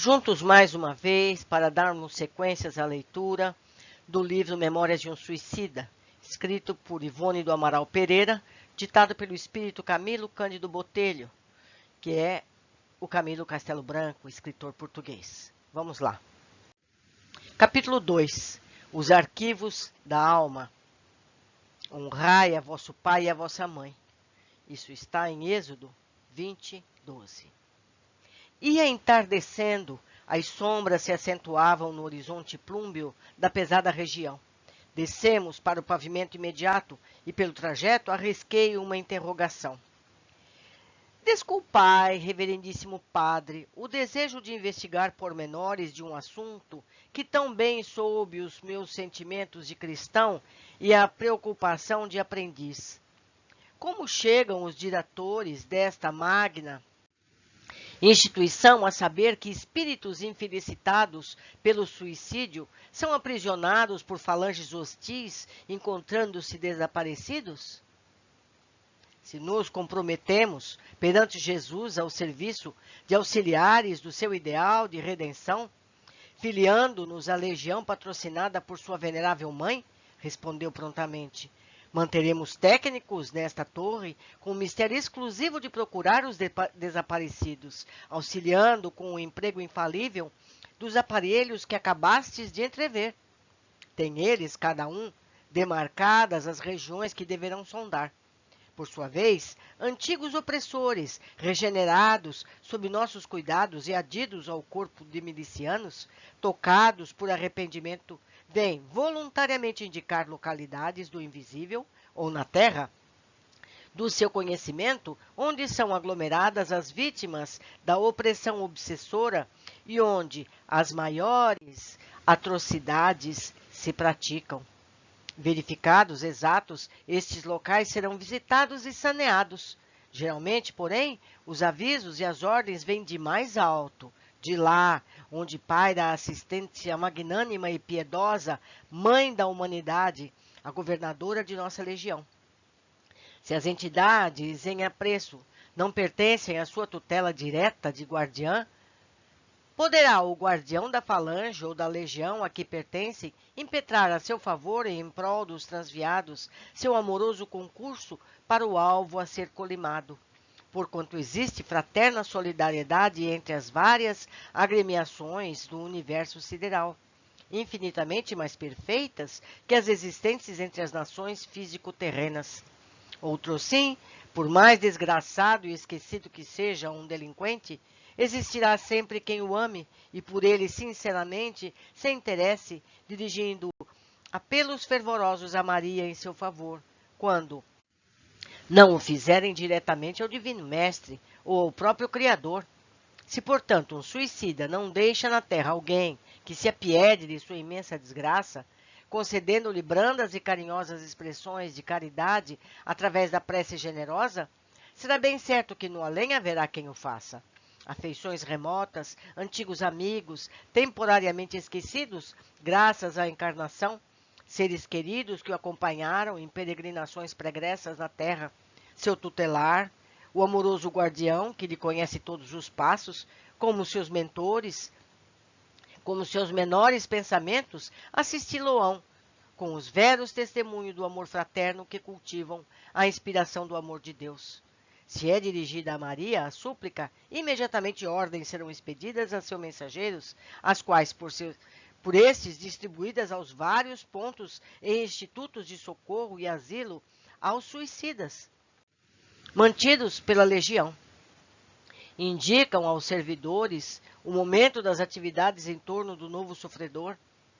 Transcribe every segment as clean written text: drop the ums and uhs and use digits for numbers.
Juntos mais uma vez para darmos sequências à leitura do livro Memórias de um Suicida, escrito por Ivone do Amaral Pereira, ditado pelo espírito Camilo Cândido Botelho, que é o Camilo Castelo Branco, escritor português. Vamos lá. Capítulo 2. Os arquivos da alma. Honrai a vosso pai e a vossa mãe. Isso está em Êxodo 20, 12. Ia entardecendo, as sombras se acentuavam no horizonte plúmbeo da pesada região. Descemos para o pavimento imediato e, pelo trajeto, arrisquei uma interrogação. Desculpai, reverendíssimo padre, o desejo de investigar pormenores de um assunto que tão bem soube os meus sentimentos de cristão e a preocupação de aprendiz. Como chegam os diretores desta magna instituição a saber que espíritos infelicitados pelo suicídio são aprisionados por falanges hostis, encontrando-se desaparecidos? Se nos comprometemos perante Jesus ao serviço de auxiliares do seu ideal de redenção, filiando-nos à legião patrocinada por sua venerável mãe, respondeu prontamente, manteremos técnicos nesta torre com o mistério exclusivo de procurar os desaparecidos, auxiliando com o emprego infalível dos aparelhos que acabastes de entrever. Tem eles, cada um, demarcadas as regiões que deverão sondar. Por sua vez, antigos opressores, regenerados sob nossos cuidados e adidos ao corpo de milicianos, tocados por arrependimento, vêm voluntariamente indicar localidades do invisível, ou na terra, do seu conhecimento, onde são aglomeradas as vítimas da opressão obsessora e onde as maiores atrocidades se praticam. Verificados exatos, estes locais serão visitados e saneados. Geralmente, porém, os avisos e as ordens vêm de mais alto, de lá, onde paira a assistência magnânima e piedosa, mãe da humanidade, a governadora de nossa legião. Se as entidades em apreço não pertencem à sua tutela direta de guardiã, poderá o guardião da falange ou da legião a que pertence impetrar a seu favor e em prol dos transviados seu amoroso concurso para o alvo a ser colimado. Porquanto existe fraterna solidariedade entre as várias agremiações do universo sideral, infinitamente mais perfeitas que as existentes entre as nações físico-terrenas. Outrosim, por mais desgraçado e esquecido que seja um delinquente, existirá sempre quem o ame e por ele sinceramente se interesse, dirigindo apelos fervorosos a Maria em seu favor, quando não o fizerem diretamente ao Divino Mestre ou ao próprio Criador. Se, portanto, um suicida não deixa na terra alguém que se apiede de sua imensa desgraça, concedendo-lhe brandas e carinhosas expressões de caridade através da prece generosa, será bem certo que no além haverá quem o faça. Afeições remotas, antigos amigos, temporariamente esquecidos, graças à encarnação, seres queridos que o acompanharam em peregrinações pregressas na terra, seu tutelar, o amoroso guardião que lhe conhece todos os passos, como seus mentores, como seus menores pensamentos, assisti-lo-ão, com os veros testemunhos do amor fraterno que cultivam a inspiração do amor de Deus. Se é dirigida a Maria a súplica, imediatamente ordens serão expedidas a seus mensageiros, as quais, por estes, distribuídas aos vários pontos e institutos de socorro e asilo aos suicidas, mantidos pela legião. Indicam aos servidores o momento das atividades em torno do novo sofredor,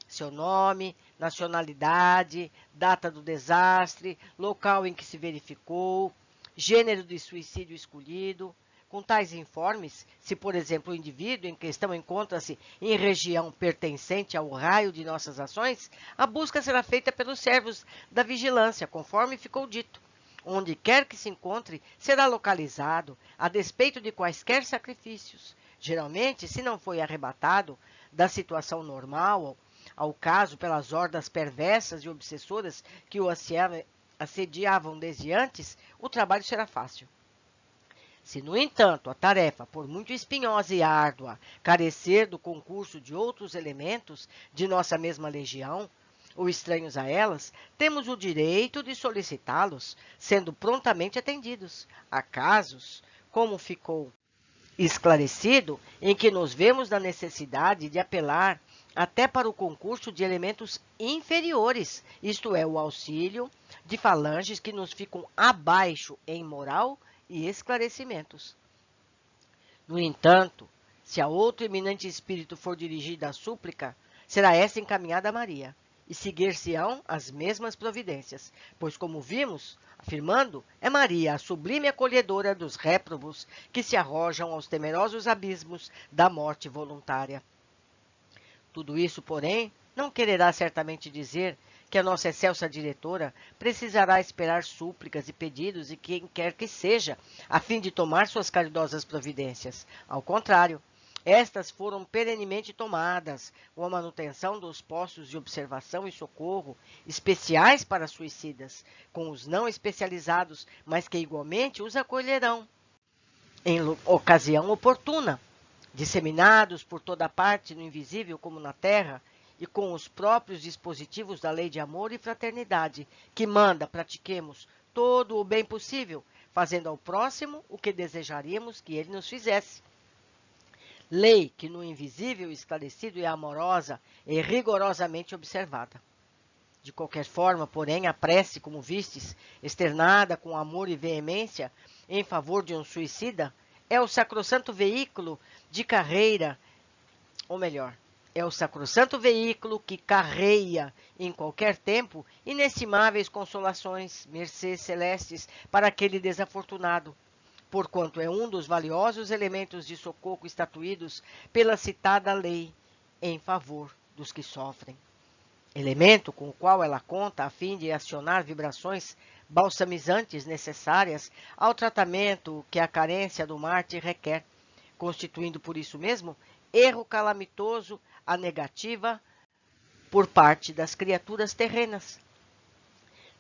seu nome, nacionalidade, data do desastre, local em que se verificou, gênero de suicídio escolhido. Com tais informes, se, por exemplo, o indivíduo em questão encontra-se em região pertencente ao raio de nossas ações, a busca será feita pelos servos da vigilância, conforme ficou dito. Onde quer que se encontre, será localizado, a despeito de quaisquer sacrifícios. Geralmente, se não foi arrebatado da situação normal, ao caso pelas hordas perversas e obsessoras que o assediavam desde antes, o trabalho será fácil. Se, no entanto, a tarefa, por muito espinhosa e árdua, carecer do concurso de outros elementos de nossa mesma legião, ou estranhos a elas, temos o direito de solicitá-los, sendo prontamente atendidos. Há casos, como ficou esclarecido, em que nos vemos na necessidade de apelar até para o concurso de elementos inferiores, isto é, o auxílio de falanges que nos ficam abaixo em moral e esclarecimentos. No entanto, se a outro eminente espírito for dirigida a súplica, será essa encaminhada a Maria, e seguir-se-ão as mesmas providências, pois, como vimos, afirmando, é Maria a sublime acolhedora dos réprobos que se arrojam aos temerosos abismos da morte voluntária. Tudo isso, porém, não quererá certamente dizer que a nossa excelsa diretora precisará esperar súplicas e pedidos de quem quer que seja, a fim de tomar suas caridosas providências. Ao contrário, estas foram perenemente tomadas, com a manutenção dos postos de observação e socorro especiais para suicidas, com os não especializados, mas que igualmente os acolherão em ocasião oportuna, disseminados por toda parte no invisível como na terra, e com os próprios dispositivos da lei de amor e fraternidade, que manda pratiquemos todo o bem possível, fazendo ao próximo o que desejaríamos que ele nos fizesse. Lei que no invisível esclarecido e amorosa é rigorosamente observada. De qualquer forma, porém, a prece, como vistes, externada com amor e veemência em favor de um suicida, é o sacrossanto veículo de carreira, ou melhor, é o sacrossanto veículo que carreia, em qualquer tempo, inestimáveis consolações, mercês celestes para aquele desafortunado, porquanto é um dos valiosos elementos de socorro estatuídos pela citada lei em favor dos que sofrem. Elemento com o qual ela conta a fim de acionar vibrações balsamizantes necessárias ao tratamento que a carência do mártir requer, constituindo por isso mesmo erro calamitoso a negativa por parte das criaturas terrenas.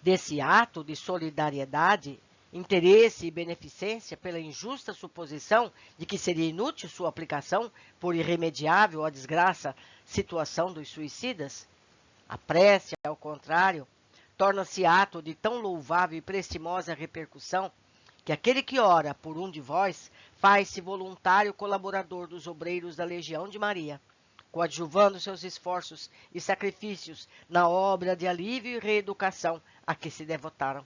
Desse ato de solidariedade, interesse e beneficência pela injusta suposição de que seria inútil sua aplicação por irremediável à desgraça situação dos suicidas, a prece, ao contrário, torna-se ato de tão louvável e prestimosa repercussão que aquele que ora por um de vós faz-se voluntário colaborador dos obreiros da Legião de Maria, coadjuvando seus esforços e sacrifícios na obra de alívio e reeducação a que se devotaram.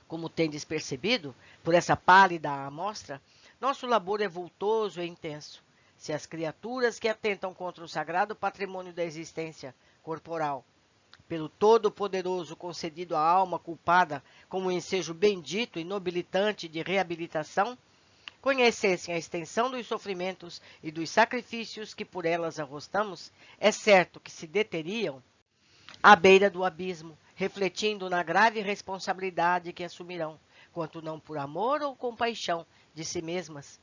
Como tendes percebido, por essa pálida amostra, nosso labor é vultoso e intenso. Se as criaturas que atentam contra o sagrado patrimônio da existência corporal, pelo Todo-Poderoso concedido à alma culpada como um ensejo bendito e nobilitante de reabilitação, conhecessem a extensão dos sofrimentos e dos sacrifícios que por elas arrostamos, é certo que se deteriam à beira do abismo, refletindo na grave responsabilidade que assumirão, quanto não por amor ou compaixão de si mesmas,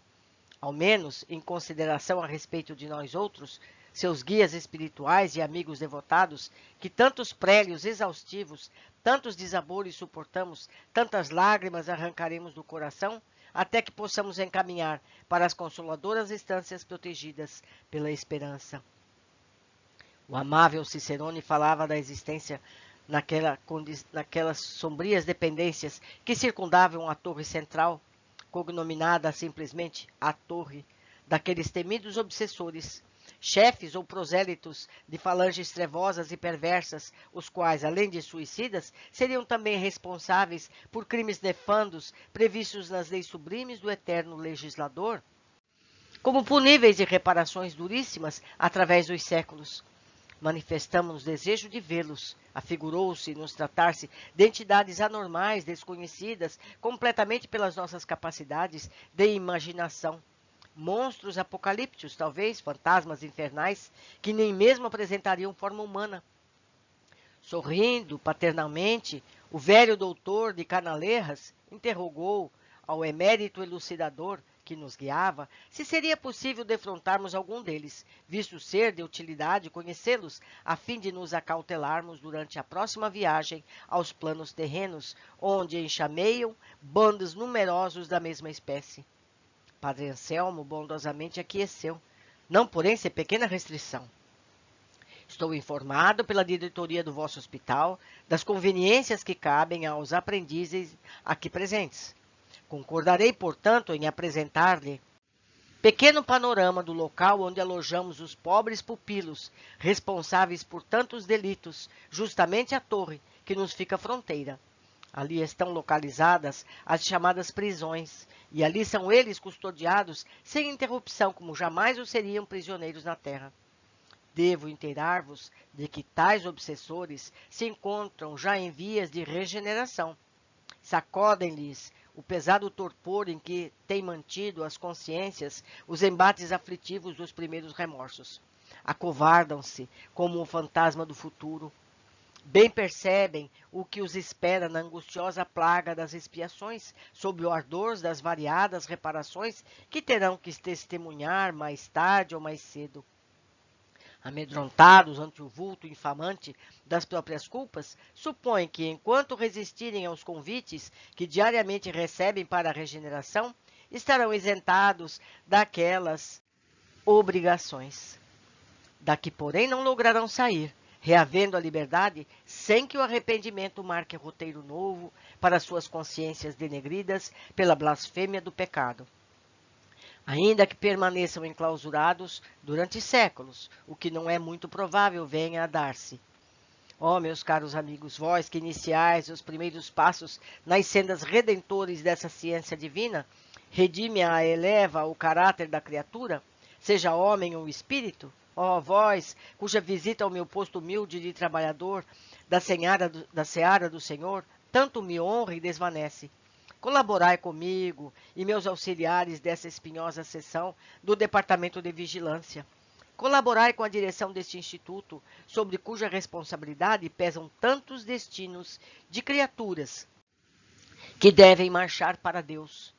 ao menos em consideração a respeito de nós outros, seus guias espirituais e amigos devotados, que tantos prélios exaustivos, tantos desabores suportamos, tantas lágrimas arrancaremos do coração, até que possamos encaminhar para as consoladoras estâncias protegidas pela esperança. O amável Cicerone falava da existência naquelas sombrias dependências que circundavam a torre central, cognominada simplesmente a torre, daqueles temidos obsessores, chefes ou prosélitos de falanges trevosas e perversas, os quais, além de suicidas, seriam também responsáveis por crimes nefandos previstos nas leis sublimes do eterno legislador, como puníveis de reparações duríssimas através dos séculos. Manifestamos desejo de vê-los. Afigurou-se nos tratar-se de entidades anormais, desconhecidas completamente pelas nossas capacidades de imaginação. Monstros apocalípticos, talvez, fantasmas infernais, que nem mesmo apresentariam forma humana. Sorrindo paternalmente, o velho doutor de Canaleiras interrogou ao emérito elucidador que nos guiava, se seria possível defrontarmos algum deles, visto ser de utilidade conhecê-los, a fim de nos acautelarmos durante a próxima viagem aos planos terrenos, onde enxameiam bandos numerosos da mesma espécie. Padre Anselmo bondosamente aqueceu, não porém sem pequena restrição. Estou informado pela diretoria do vosso hospital das conveniências que cabem aos aprendizes aqui presentes. Concordarei, portanto, em apresentar-lhe pequeno panorama do local onde alojamos os pobres pupilos responsáveis por tantos delitos, justamente a torre, que nos fica fronteira. Ali estão localizadas as chamadas prisões, e ali são eles custodiados sem interrupção, como jamais o seriam prisioneiros na terra. Devo inteirar-vos de que tais obsessores se encontram já em vias de regeneração. Sacodem-lhes o pesado torpor em que têm mantido as consciências os embates aflitivos dos primeiros remorsos. Acovardam-se como um fantasma do futuro. Bem percebem o que os espera na angustiosa plaga das expiações, sob o ardor das variadas reparações que terão que testemunhar mais tarde ou mais cedo. Amedrontados ante o vulto infamante das próprias culpas, supõem que, enquanto resistirem aos convites que diariamente recebem para a regeneração, estarão isentados daquelas obrigações. Daqui, porém, não lograrão sair, reavendo a liberdade sem que o arrependimento marque roteiro novo para suas consciências denegridas pela blasfêmia do pecado. Ainda que permaneçam enclausurados durante séculos, o que não é muito provável venha a dar-se. Ó, meus caros amigos, vós que iniciais os primeiros passos nas sendas redentores dessa ciência divina, redime-a, eleva o caráter da criatura, seja homem ou espírito, ó, vós, cuja visita ao meu posto humilde de trabalhador da seara do Senhor tanto me honra e desvanece. Colaborai comigo e meus auxiliares dessa espinhosa seção do Departamento de Vigilância. Colaborai com a direção deste instituto, sobre cuja responsabilidade pesam tantos destinos de criaturas que devem marchar para Deus.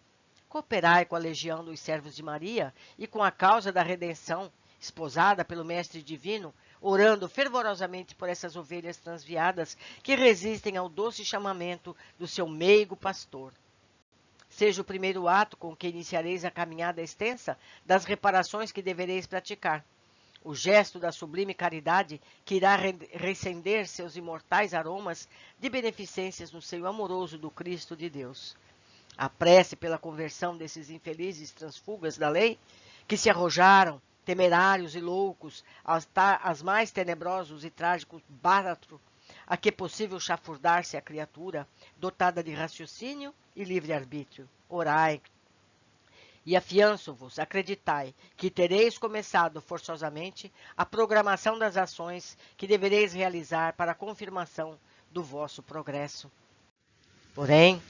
Cooperai com a legião dos servos de Maria e com a causa da redenção, esposada pelo Mestre Divino, orando fervorosamente por essas ovelhas transviadas que resistem ao doce chamamento do seu meigo pastor. Seja o primeiro ato com que iniciareis a caminhada extensa das reparações que devereis praticar. O gesto da sublime caridade que irá recender seus imortais aromas de beneficências no seio amoroso do Cristo de Deus. A prece pela conversão desses infelizes transfugas da lei, que se arrojaram, temerários e loucos, aos mais tenebrosos e trágicos báratro, a que é possível chafurdar-se a criatura, dotada de raciocínio e livre-arbítrio. Orai. E afianço-vos, acreditai, que tereis começado forçosamente a programação das ações que devereis realizar para a confirmação do vosso progresso. Porém,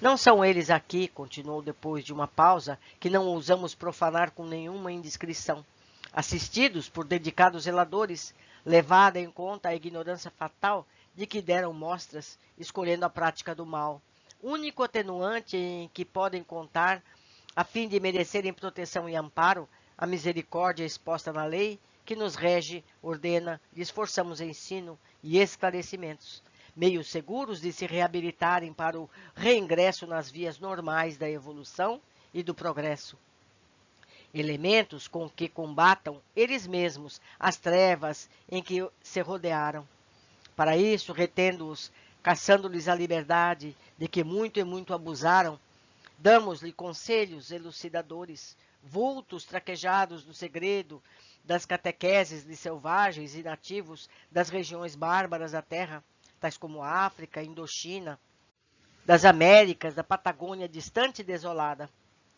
não são eles aqui, continuou depois de uma pausa, que não ousamos profanar com nenhuma indiscrição, assistidos por dedicados zeladores, levada em conta a ignorância fatal de que deram mostras, escolhendo a prática do mal, único atenuante em que podem contar, a fim de merecerem proteção e amparo, a misericórdia exposta na lei, que nos rege, ordena, lhes forçamos ensino e esclarecimentos, meios seguros de se reabilitarem para o reingresso nas vias normais da evolução e do progresso. Elementos com que combatam eles mesmos as trevas em que se rodearam. Para isso, retendo-os, caçando-lhes a liberdade de que muito e muito abusaram, damos-lhe conselhos elucidadores, vultos traquejados do segredo das catequeses de selvagens e nativos das regiões bárbaras da terra, tais como a África, Indochina, das Américas, da Patagônia distante e desolada.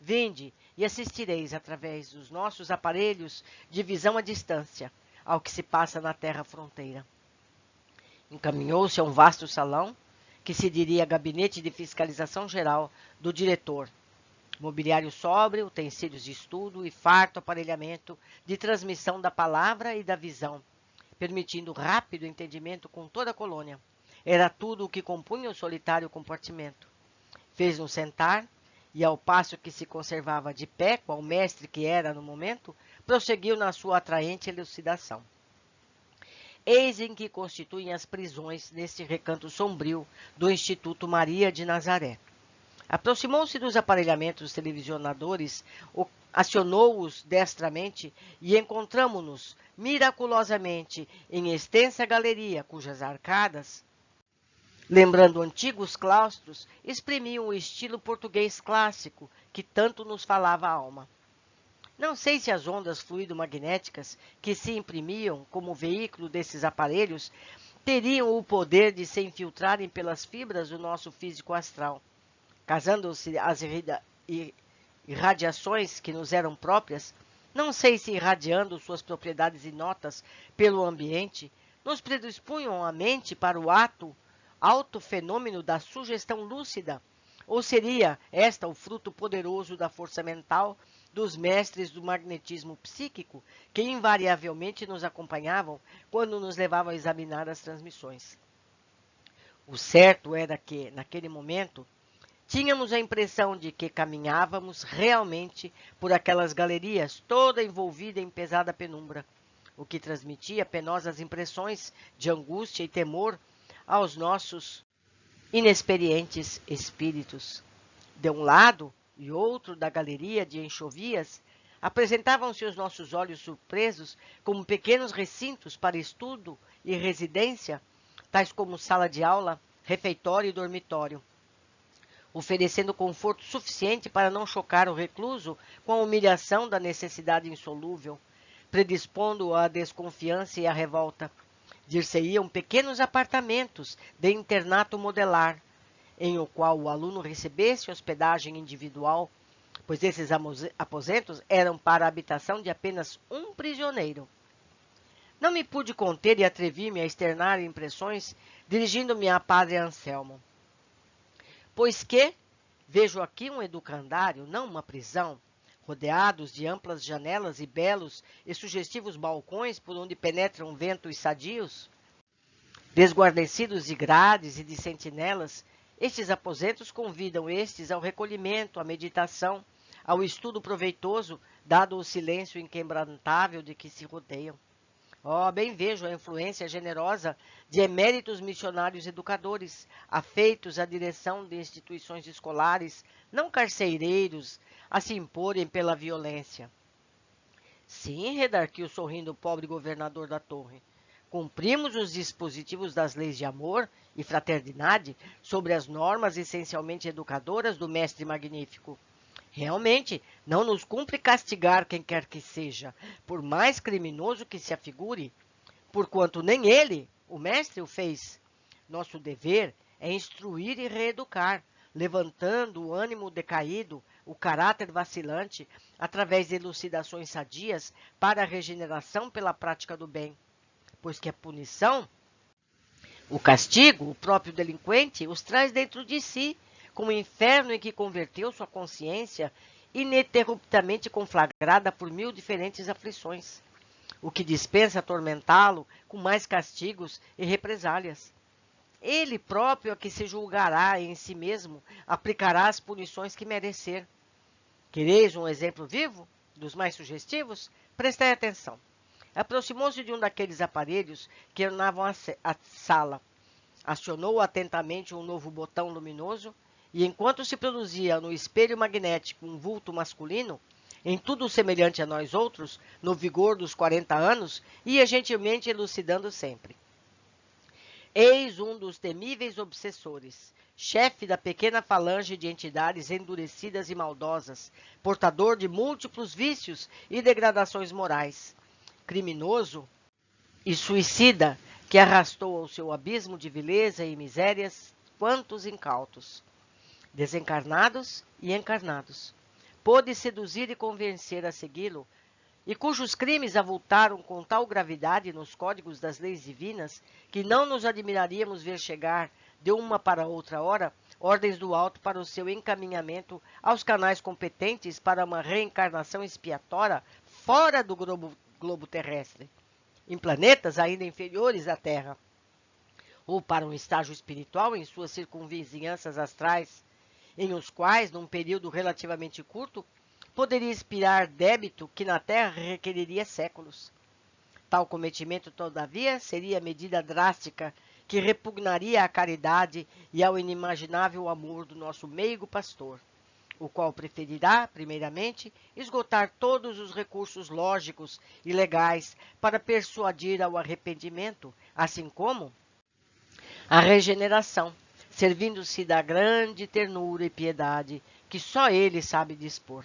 Vinde e assistireis através dos nossos aparelhos de visão à distância ao que se passa na terra fronteira. Encaminhou-se a um vasto salão, que se diria gabinete de fiscalização geral do diretor. Mobiliário sóbrio, utensílios de estudo e farto aparelhamento de transmissão da palavra e da visão, permitindo rápido entendimento com toda a colônia. Era tudo o que compunha o solitário compartimento. Fez-nos sentar e ao passo que se conservava de pé, qual mestre que era no momento, prosseguiu na sua atraente elucidação. Eis em que constituem as prisões neste recanto sombrio do Instituto Maria de Nazaré. Aproximou-se dos aparelhamentos televisionadores, acionou-os destramente e encontramo-nos miraculosamente em extensa galeria cujas arcadas, lembrando antigos claustros, exprimiam o estilo português clássico que tanto nos falava a alma. Não sei se as ondas fluido-magnéticas que se imprimiam como veículo desses aparelhos teriam o poder de se infiltrarem pelas fibras do nosso físico astral, casando-se as irradiações que nos eram próprias. Não sei se irradiando suas propriedades inotas pelo ambiente, nos predispunham a mente para o alto fenômeno da sugestão lúcida, ou seria esta o fruto poderoso da força mental dos mestres do magnetismo psíquico que invariavelmente nos acompanhavam quando nos levavam a examinar as transmissões. O certo era que, naquele momento, tínhamos a impressão de que caminhávamos realmente por aquelas galerias, toda envolvida em pesada penumbra, o que transmitia penosas impressões de angústia e temor aos nossos inexperientes espíritos. De um lado e outro da galeria de enxovias, apresentavam-se os nossos olhos surpresos como pequenos recintos para estudo e residência, tais como sala de aula, refeitório e dormitório, oferecendo conforto suficiente para não chocar o recluso com a humilhação da necessidade insolúvel, predispondo-o à desconfiança e à revolta. Dir-se-iam pequenos apartamentos de internato modelar, em o qual o aluno recebesse hospedagem individual, pois esses aposentos eram para a habitação de apenas um prisioneiro. Não me pude conter e atrevi-me a externar impressões, dirigindo-me a Padre Anselmo. Pois que vejo aqui um educandário, não uma prisão, rodeados de amplas janelas e belos e sugestivos balcões por onde penetram ventos sadios, desguarnecidos de grades e de sentinelas. Estes aposentos convidam estes ao recolhimento, à meditação, ao estudo proveitoso, dado o silêncio inquebrantável de que se rodeiam. Oh, bem vejo a influência generosa de eméritos missionários educadores, afeitos à direção de instituições escolares, não carcereiros, a se imporem pela violência. Sim, redarquiu sorrindo o pobre governador da torre. Cumprimos os dispositivos das leis de amor e fraternidade sobre as normas essencialmente educadoras do Mestre Magnífico. Realmente, não nos cumpre castigar quem quer que seja, por mais criminoso que se afigure, porquanto nem ele, o Mestre, o fez. Nosso dever é instruir e reeducar, levantando o ânimo decaído, o caráter vacilante, através de elucidações sadias para a regeneração pela prática do bem. Pois que a punição, o castigo, o próprio delinquente, os traz dentro de si, como o inferno em que converteu sua consciência, ininterruptamente conflagrada por 1000 diferentes aflições, o que dispensa atormentá-lo com mais castigos e represálias. Ele próprio é que se julgará em si mesmo, aplicará as punições que merecer. Quereis um exemplo vivo, dos mais sugestivos? Prestai atenção. Aproximou-se de um daqueles aparelhos que ornavam a sala. Acionou atentamente um novo botão luminoso e, enquanto se produzia no espelho magnético um vulto masculino, em tudo semelhante a nós outros, no vigor dos 40 anos, ia gentilmente elucidando sempre. Eis um dos temíveis obsessores, chefe da pequena falange de entidades endurecidas e maldosas, portador de múltiplos vícios e degradações morais, criminoso e suicida, que arrastou ao seu abismo de vileza e misérias quantos incautos, desencarnados e encarnados, pôde seduzir e convencer a segui-lo, e cujos crimes avultaram com tal gravidade nos códigos das leis divinas, que não nos admiraríamos ver chegar, de uma para outra hora, ordens do alto para o seu encaminhamento aos canais competentes para uma reencarnação expiatória fora do globo terrestre, em planetas ainda inferiores à Terra, ou para um estágio espiritual em suas circunvizinhanças astrais, em os quais, num período relativamente curto, poderia expiar débito que na terra requeriria séculos. Tal cometimento, todavia, seria medida drástica que repugnaria à caridade e ao inimaginável amor do nosso meigo pastor, o qual preferirá, primeiramente, esgotar todos os recursos lógicos e legais para persuadir ao arrependimento, assim como à regeneração, servindo-se da grande ternura e piedade que só ele sabe dispor.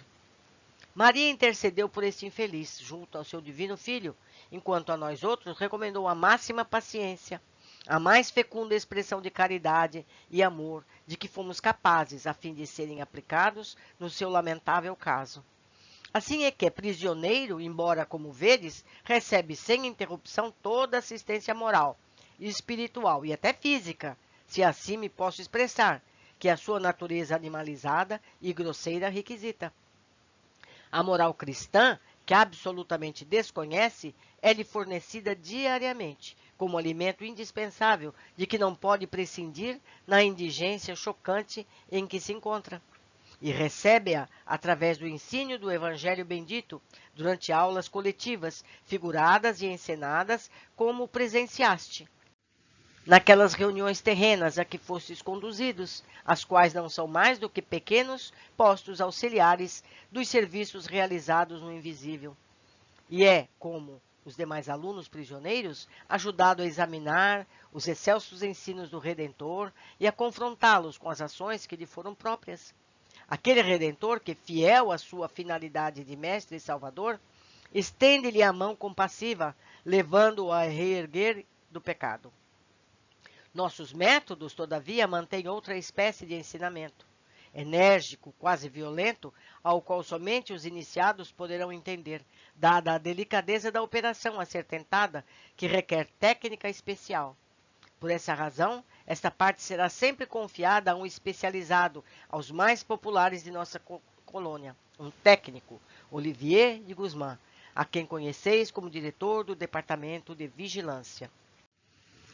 Maria intercedeu por este infeliz junto ao seu divino Filho, enquanto a nós outros recomendou a máxima paciência, a mais fecunda expressão de caridade e amor de que fomos capazes, a fim de serem aplicados no seu lamentável caso. Assim é que, prisioneiro, embora, como vedes, recebe sem interrupção toda assistência moral, espiritual e até física, se assim me posso expressar, que a sua natureza animalizada e grosseira requisita. A moral cristã, que absolutamente desconhece, é-lhe fornecida diariamente, como alimento indispensável de que não pode prescindir na indigência chocante em que se encontra. E recebe-a através do ensino do Evangelho bendito, durante aulas coletivas, figuradas e encenadas, como presenciaste naquelas reuniões terrenas a que fostes conduzidos, as quais não são mais do que pequenos postos auxiliares dos serviços realizados no invisível. E é, como os demais alunos prisioneiros, ajudado a examinar os excelsos ensinos do Redentor e a confrontá-los com as ações que lhe foram próprias. Aquele Redentor que, fiel à sua finalidade de mestre e salvador, estende-lhe a mão compassiva, levando-o a reerguer do pecado. Nossos métodos, todavia, mantêm outra espécie de ensinamento, enérgico, quase violento, ao qual somente os iniciados poderão entender, dada a delicadeza da operação a ser tentada, que requer técnica especial. Por essa razão, esta parte será sempre confiada a um especializado, aos mais populares de nossa colônia, um técnico, Olivier de Guzmán, a quem conheceis como diretor do Departamento de Vigilância.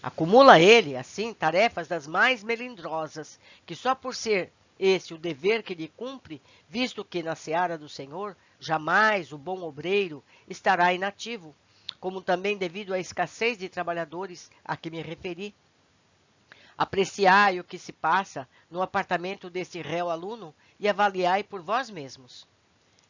Acumula ele, assim, tarefas das mais melindrosas, que só por ser esse o dever que lhe cumpre, visto que na seara do Senhor jamais o bom obreiro estará inativo, como também devido à escassez de trabalhadores a que me referi. Apreciai o que se passa no apartamento deste réu aluno e avaliai por vós mesmos.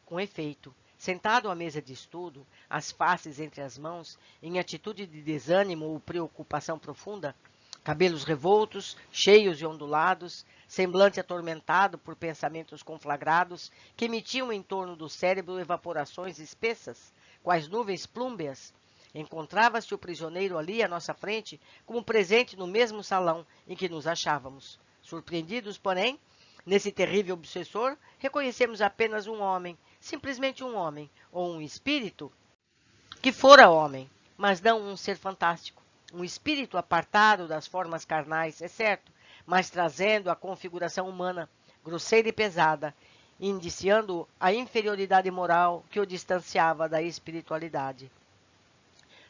Com efeito, sentado à mesa de estudo, as faces entre as mãos, em atitude de desânimo ou preocupação profunda, cabelos revoltos, cheios e ondulados, semblante atormentado por pensamentos conflagrados que emitiam em torno do cérebro evaporações espessas, quais nuvens plúmbeas, encontrava-se o prisioneiro ali à nossa frente, como presente no mesmo salão em que nos achávamos. Surpreendidos, porém, nesse terrível obsessor, reconhecemos apenas um homem, simplesmente um homem, ou um espírito, que fora homem, mas não um ser fantástico. Um espírito apartado das formas carnais, é certo, mas trazendo a configuração humana, grosseira e pesada, indiciando a inferioridade moral que o distanciava da espiritualidade.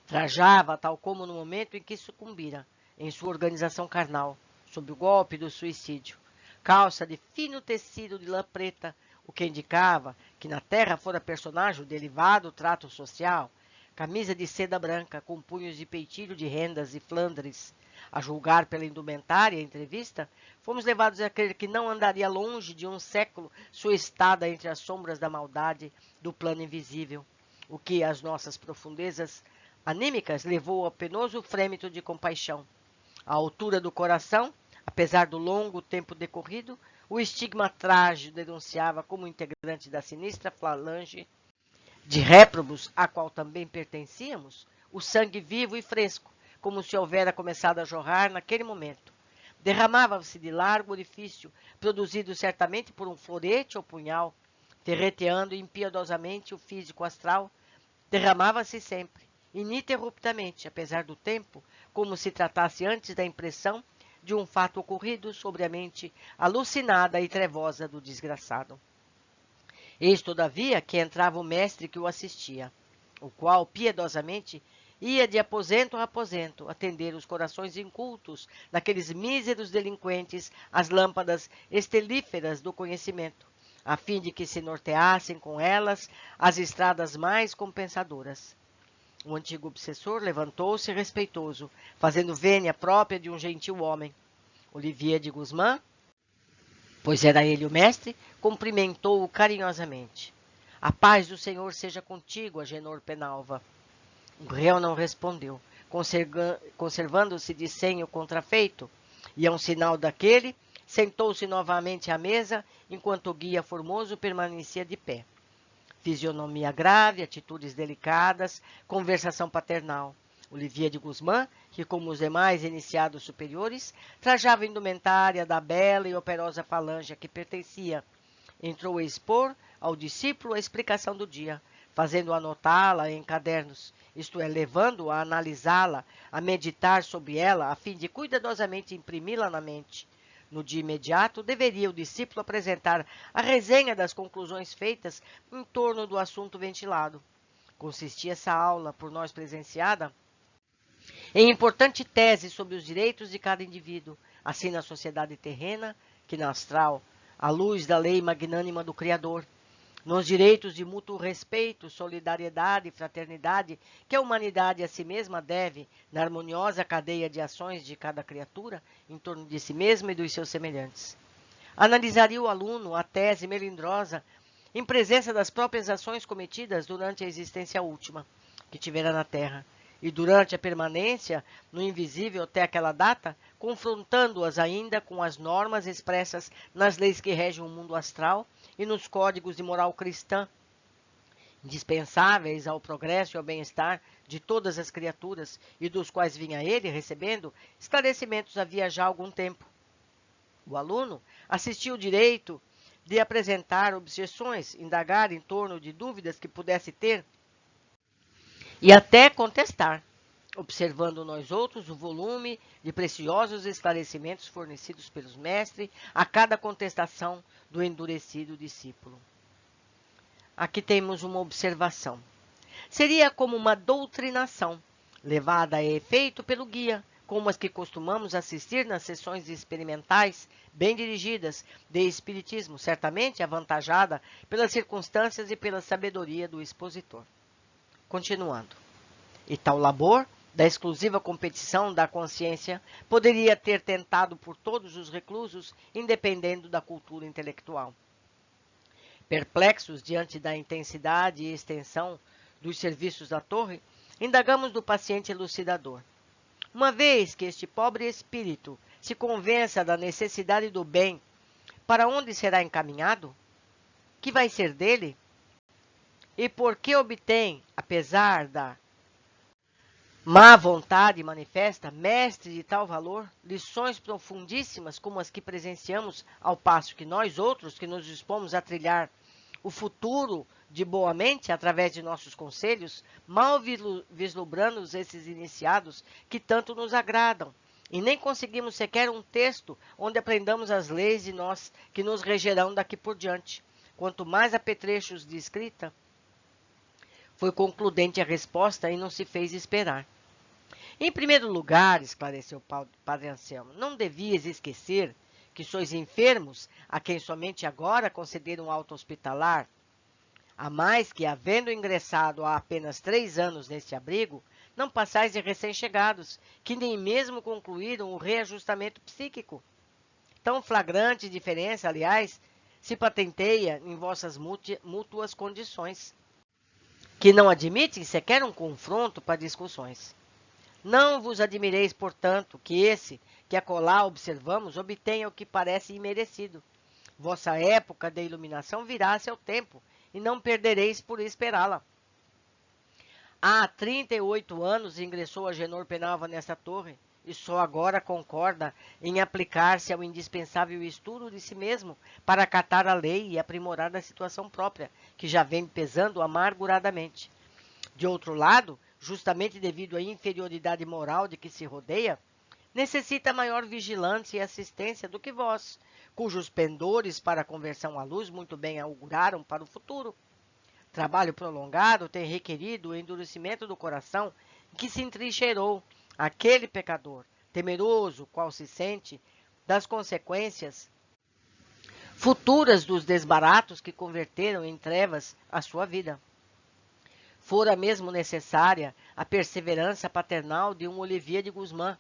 Trajava, tal como no momento em que sucumbira, em sua organização carnal, sob o golpe do suicídio, calça de fino tecido de lã preta, o que indicava que na terra fora personagem de elevado trato social, camisa de seda branca com punhos de peitilho de rendas e flandres. A julgar pela indumentária e entrevista, fomos levados a crer que não andaria longe de um século sua estada entre as sombras da maldade do plano invisível, o que às nossas profundezas anímicas levou ao penoso frêmito de compaixão. À altura do coração, apesar do longo tempo decorrido, o estigma trágico denunciava como integrante da sinistra falange de réprobos, a qual também pertencíamos, o sangue vivo e fresco, como se houvera começado a jorrar naquele momento. Derramava-se de largo orifício, produzido certamente por um florete ou punhal, ferreteando impiedosamente o físico astral, derramava-se sempre, ininterruptamente, apesar do tempo, como se tratasse antes da impressão de um fato ocorrido sobre a mente alucinada e trevosa do desgraçado. Eis, todavia, que entrava o mestre que o assistia, o qual, piedosamente, ia de aposento a aposento atender os corações incultos daqueles míseros delinquentes às lâmpadas estelíferas do conhecimento, a fim de que se norteassem com elas as estradas mais compensadoras. O antigo obsessor levantou-se respeitoso, fazendo vênia própria de um gentil homem. Olivier de Guzmán, pois era ele o mestre, cumprimentou-o carinhosamente. A paz do Senhor seja contigo, Agenor Penalva. O réu não respondeu, conservando-se de senho contrafeito, e a um sinal daquele, sentou-se novamente à mesa, enquanto o guia formoso permanecia de pé. Fisionomia grave, atitudes delicadas, conversação paternal. Olivier de Guzmán, que como os demais iniciados superiores, trajava a indumentária da bela e operosa falange a que pertencia, entrou a expor ao discípulo a explicação do dia, fazendo-o anotá-la em cadernos, isto é, levando-o a analisá-la, a meditar sobre ela, a fim de cuidadosamente imprimi-la na mente. No dia imediato, deveria o discípulo apresentar a resenha das conclusões feitas em torno do assunto ventilado. Consistia essa aula, por nós presenciada, em importante tese sobre os direitos de cada indivíduo, assim na sociedade terrena que na astral, à luz da lei magnânima do Criador, nos direitos de mútuo respeito, solidariedade e fraternidade que a humanidade a si mesma deve, na harmoniosa cadeia de ações de cada criatura, em torno de si mesma e dos seus semelhantes. Analisaria o aluno a tese melindrosa em presença das próprias ações cometidas durante a existência última que tivera na Terra, e durante a permanência no invisível até aquela data, confrontando-as ainda com as normas expressas nas leis que regem o mundo astral e nos códigos de moral cristã, indispensáveis ao progresso e ao bem-estar de todas as criaturas, e dos quais vinha ele recebendo esclarecimentos havia já algum tempo. O aluno assistiu o direito de apresentar objeções, indagar em torno de dúvidas que pudesse ter e até contestar, observando nós outros o volume de preciosos esclarecimentos fornecidos pelos mestres a cada contestação do endurecido discípulo. Aqui temos uma observação. Seria como uma doutrinação, levada a efeito pelo guia, como as que costumamos assistir nas sessões experimentais, bem dirigidas, de espiritismo, certamente avantajada pelas circunstâncias e pela sabedoria do expositor. Continuando. E tal labor, da exclusiva competição da consciência, poderia ter tentado por todos os reclusos, independendo da cultura intelectual. Perplexos diante da intensidade e extensão dos serviços da torre, indagamos do paciente elucidador. Uma vez que este pobre espírito se convença da necessidade do bem, para onde será encaminhado? Que vai ser dele? E por que obtém, apesar da má vontade manifesta, mestre de tal valor, lições profundíssimas como as que presenciamos, ao passo que nós outros, que nos dispomos a trilhar o futuro de boa mente, através de nossos conselhos, mal vislumbrando esses iniciados que tanto nos agradam, e nem conseguimos sequer um texto onde aprendamos as leis de nós que nos regerão daqui por diante. Quanto mais apetrechos de escrita, foi concludente a resposta e não se fez esperar. Em primeiro lugar, esclareceu o padre Anselmo, não devias esquecer que sois enfermos a quem somente agora concederam alta hospitalar, a mais que, havendo ingressado há apenas 3 anos neste abrigo, não passais de recém-chegados, que nem mesmo concluíram o reajustamento psíquico. Tão flagrante diferença, aliás, se patenteia em vossas mútuas condições, que não admitem sequer um confronto para discussões. Não vos admireis, portanto, que esse, que acolá observamos, obtenha o que parece imerecido. Vossa época de iluminação virá a seu tempo, e não perdereis por esperá-la. Há 38 anos ingressou Agenor Penalva nesta torre, e só agora concorda em aplicar-se ao indispensável estudo de si mesmo para acatar a lei e aprimorar a situação própria, que já vem pesando amarguradamente. De outro lado, justamente devido à inferioridade moral de que se rodeia, necessita maior vigilância e assistência do que vós, cujos pendores para a conversão à luz muito bem auguraram para o futuro. Trabalho prolongado tem requerido o endurecimento do coração em que se entrincheirou aquele pecador, temeroso, qual se sente, das consequências futuras dos desbaratos que converteram em trevas a sua vida. Fora mesmo necessária a perseverança paternal de um Olivier de Guzmán,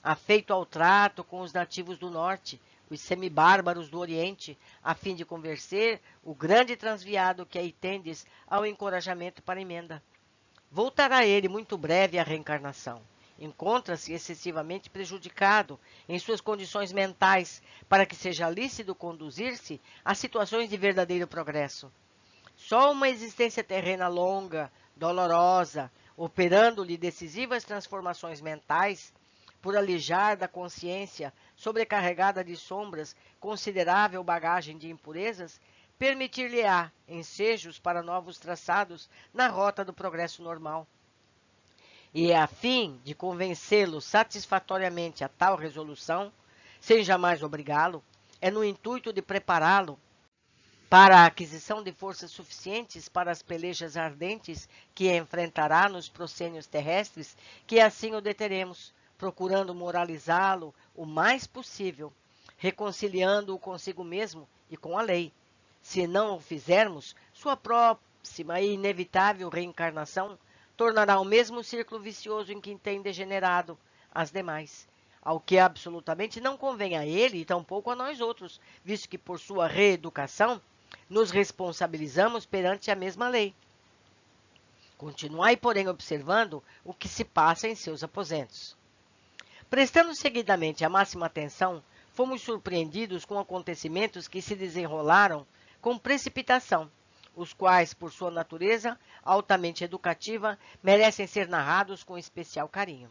afeito ao trato com os nativos do norte, os semibárbaros do oriente, a fim de convencer o grande transviado que aí tendes ao encorajamento para a emenda. Voltará ele muito breve à reencarnação. Encontra-se excessivamente prejudicado em suas condições mentais para que seja lícito conduzir-se a situações de verdadeiro progresso. Só uma existência terrena longa, dolorosa, operando-lhe decisivas transformações mentais, por alijar da consciência sobrecarregada de sombras considerável bagagem de impurezas, permitir-lhe-á ensejos para novos traçados na rota do progresso normal. E é a fim de convencê-lo satisfatoriamente a tal resolução, sem jamais obrigá-lo, é no intuito de prepará-lo para a aquisição de forças suficientes para as pelejas ardentes que enfrentará nos proscênios terrestres, que assim o deteremos, procurando moralizá-lo o mais possível, reconciliando-o consigo mesmo e com a lei. Se não o fizermos, sua próxima e inevitável reencarnação tornará o mesmo círculo vicioso em que tem degenerado as demais, ao que absolutamente não convém a ele e tampouco a nós outros, visto que por sua reeducação nos responsabilizamos perante a mesma lei. Continuai, porém, observando o que se passa em seus aposentos. Prestando seguidamente a máxima atenção, fomos surpreendidos com acontecimentos que se desenrolaram com precipitação, os quais, por sua natureza altamente educativa, merecem ser narrados com especial carinho.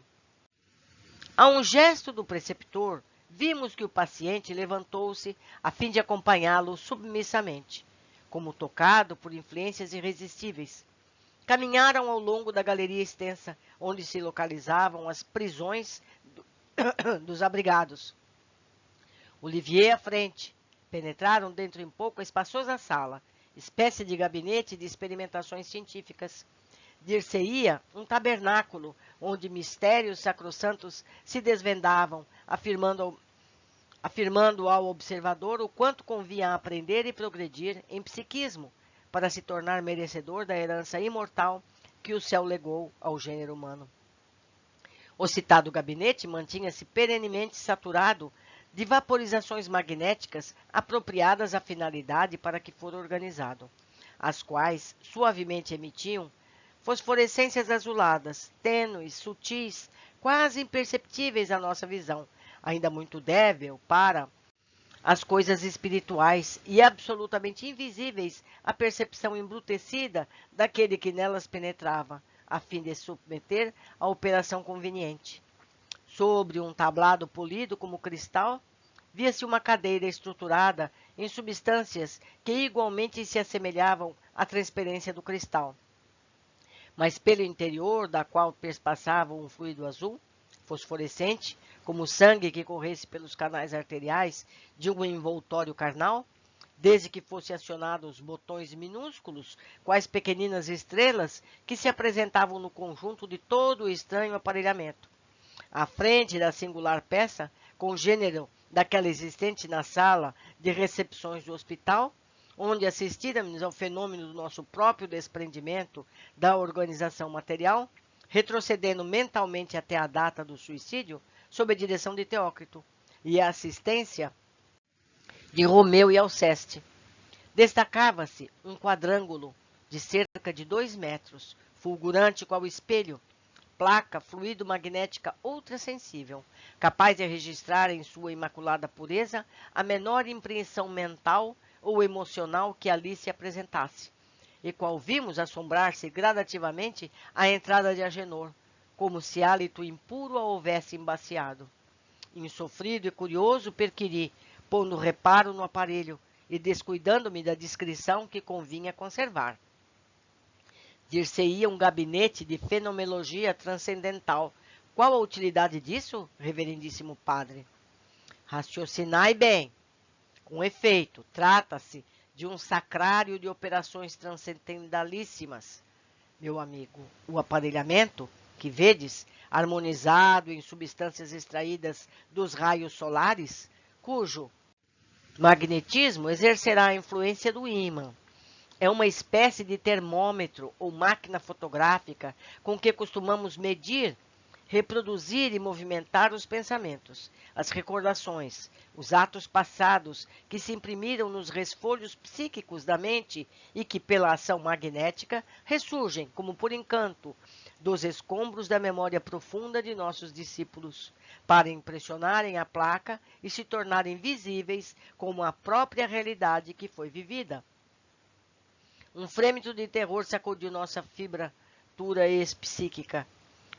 A um gesto do preceptor, vimos que o paciente levantou-se a fim de acompanhá-lo submissamente, como tocado por influências irresistíveis. Caminharam ao longo da galeria extensa, onde se localizavam as prisões dos abrigados. Olivier à frente. Penetraram dentro em pouco a espaçosa sala, espécie de gabinete de experimentações científicas. Dir-se-ia um tabernáculo, onde mistérios sacrossantos se desvendavam, afirmando ao observador o quanto convinha aprender e progredir em psiquismo, para se tornar merecedor da herança imortal que o céu legou ao gênero humano. O citado gabinete mantinha-se perenemente saturado de vaporizações magnéticas apropriadas à finalidade para que for organizado, as quais suavemente emitiam fosforescências azuladas, tênues, sutis, quase imperceptíveis à nossa visão, ainda muito débil para as coisas espirituais e absolutamente invisíveis à percepção embrutecida daquele que nelas penetrava, a fim de submeter a operação conveniente. Sobre um tablado polido como cristal, via-se uma cadeira estruturada em substâncias que igualmente se assemelhavam à transparência do cristal, mas pelo interior da qual perspassava um fluido azul, fosforescente, como o sangue que corresse pelos canais arteriais de um envoltório carnal, desde que fossem acionados botões minúsculos, quais pequeninas estrelas que se apresentavam no conjunto de todo o estranho aparelhamento. À frente da singular peça, congênero daquela existente na sala de recepções do hospital, onde assistíramos ao fenômeno do nosso próprio desprendimento da organização material, retrocedendo mentalmente até a data do suicídio, sob a direção de Teócrito, e a assistência de Romeu e Alceste. Destacava-se um quadrângulo de cerca de 2 metros, fulgurante qual espelho, placa fluido magnética ultrassensível, capaz de registrar em sua imaculada pureza a menor impressão mental ou emocional que ali se apresentasse, e qual vimos assombrar-se gradativamente à entrada de Agenor, como se hálito impuro a houvesse embaciado. Insofrido e curioso perquiri, pondo reparo no aparelho e descuidando-me da discrição que convinha conservar. Dir-se-ia um gabinete de fenomenologia transcendental. Qual a utilidade disso, reverendíssimo padre? Raciocinai bem. Com efeito, trata-se de um sacrário de operações transcendentalíssimas. Meu amigo, o aparelhamento, que vedes, harmonizado em substâncias extraídas dos raios solares, cujo magnetismo exercerá a influência do ímã. É uma espécie de termômetro ou máquina fotográfica com que costumamos medir, reproduzir e movimentar os pensamentos, as recordações, os atos passados que se imprimiram nos resfolhos psíquicos da mente e que, pela ação magnética, ressurgem, como por encanto, dos escombros da memória profunda de nossos discípulos, para impressionarem a placa e se tornarem visíveis como a própria realidade que foi vivida. Um frêmito de terror sacudiu nossa fibratura ex-psíquica.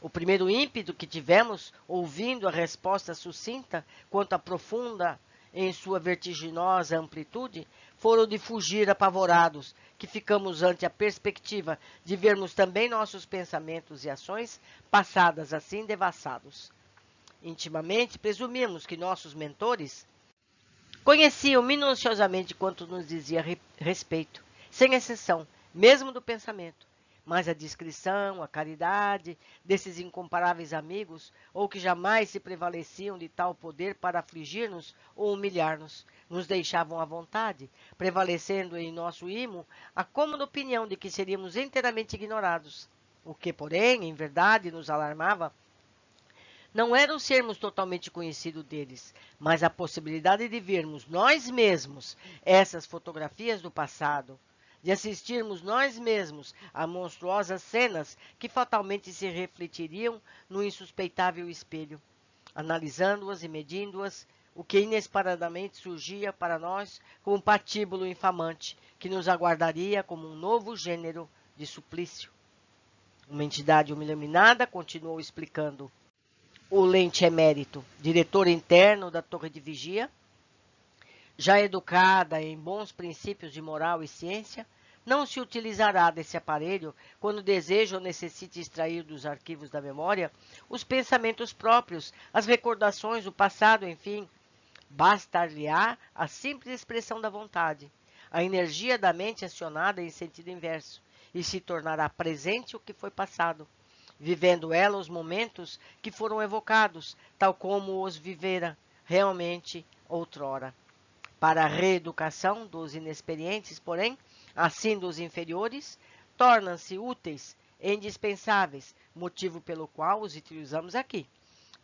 O primeiro ímpeto que tivemos, ouvindo a resposta sucinta quanto à profunda em sua vertiginosa amplitude, foram de fugir apavorados, que ficamos ante a perspectiva de vermos também nossos pensamentos e ações passadas assim devassados. Intimamente, presumimos que nossos mentores conheciam minuciosamente quanto nos dizia respeito, sem exceção, mesmo do pensamento. Mas a discrição, a caridade desses incomparáveis amigos, ou que jamais se prevaleciam de tal poder para afligir-nos ou humilhar-nos, nos deixavam à vontade, prevalecendo em nosso imo a cômoda opinião de que seríamos inteiramente ignorados. O que, porém, em verdade nos alarmava, não era o sermos totalmente conhecidos deles, mas a possibilidade de vermos nós mesmos essas fotografias do passado, de assistirmos nós mesmos a monstruosas cenas que fatalmente se refletiriam no insuspeitável espelho, analisando-as e medindo-as, o que inesperadamente surgia para nós como um patíbulo infamante que nos aguardaria como um novo gênero de suplício. Uma entidade iluminada continuou explicando. O Lente Emérito, diretor interno da Torre de Vigia, já educada em bons princípios de moral e ciência, não se utilizará desse aparelho quando deseja ou necessite extrair dos arquivos da memória os pensamentos próprios, as recordações do passado, enfim. Bastar-lhe-á a simples expressão da vontade, a energia da mente acionada em sentido inverso, e se tornará presente o que foi passado, vivendo ela os momentos que foram evocados, tal como os vivera realmente outrora. Para a reeducação dos inexperientes, porém, assim dos inferiores, tornam-se úteis e indispensáveis, motivo pelo qual os utilizamos aqui,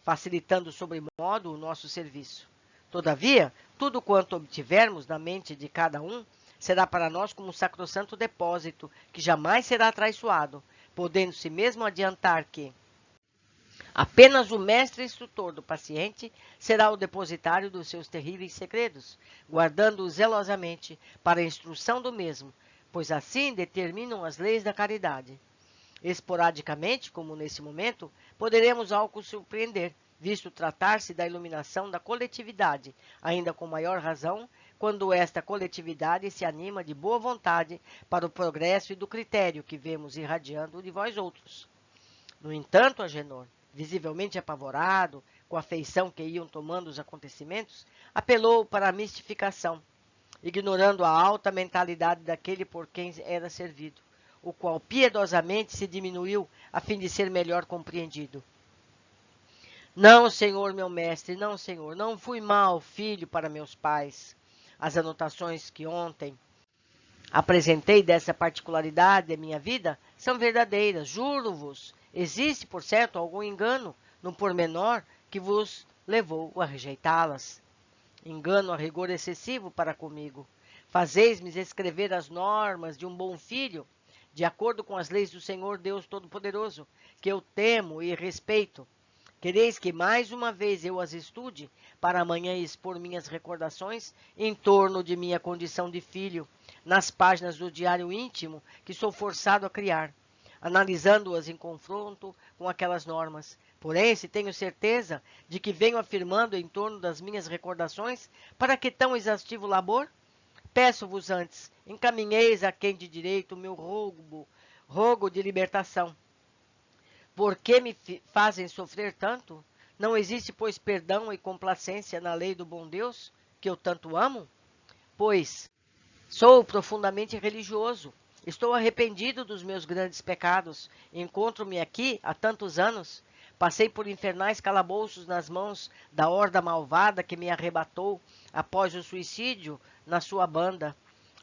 facilitando sobremodo o nosso serviço. Todavia, tudo quanto obtivermos na mente de cada um será para nós como um sacrossanto depósito que jamais será atraiçoado, podendo-se mesmo adiantar que apenas o mestre instrutor do paciente será o depositário dos seus terríveis segredos, guardando-os zelosamente para a instrução do mesmo, pois assim determinam as leis da caridade. Esporadicamente, como nesse momento, poderemos algo surpreender, visto tratar-se da iluminação da coletividade, ainda com maior razão, quando esta coletividade se anima de boa vontade para o progresso e do critério que vemos irradiando de vós outros. No entanto, Agenor, visivelmente apavorado, com a feição que iam tomando os acontecimentos, apelou para a mistificação, ignorando a alta mentalidade daquele por quem era servido, o qual piedosamente se diminuiu a fim de ser melhor compreendido. Não, senhor, meu mestre, não, senhor, não fui mau filho para meus pais. As anotações que ontem apresentei dessa particularidade da minha vida são verdadeiras, juro-vos. Existe, por certo, algum engano no pormenor que vos levou a rejeitá-las. Engano a rigor excessivo para comigo. Fazeis-me escrever as normas de um bom filho, de acordo com as leis do Senhor Deus Todo-Poderoso, que eu temo e respeito. Quereis que mais uma vez eu as estude, para amanhã expor minhas recordações em torno de minha condição de filho, nas páginas do diário íntimo que sou forçado a criar, analisando-as em confronto com aquelas normas. Porém, se tenho certeza de que venho afirmando em torno das minhas recordações, para que tão exaustivo labor? Peço-vos antes, encaminheis a quem de direito o meu rogo de libertação. Por que me fazem sofrer tanto? Não existe, pois, perdão e complacência na lei do bom Deus, que eu tanto amo? Pois, Sou profundamente religioso. Estou arrependido dos meus grandes pecados. Encontro-me aqui há tantos anos. Passei por infernais calabouços nas mãos da horda malvada que me arrebatou após o suicídio na sua banda.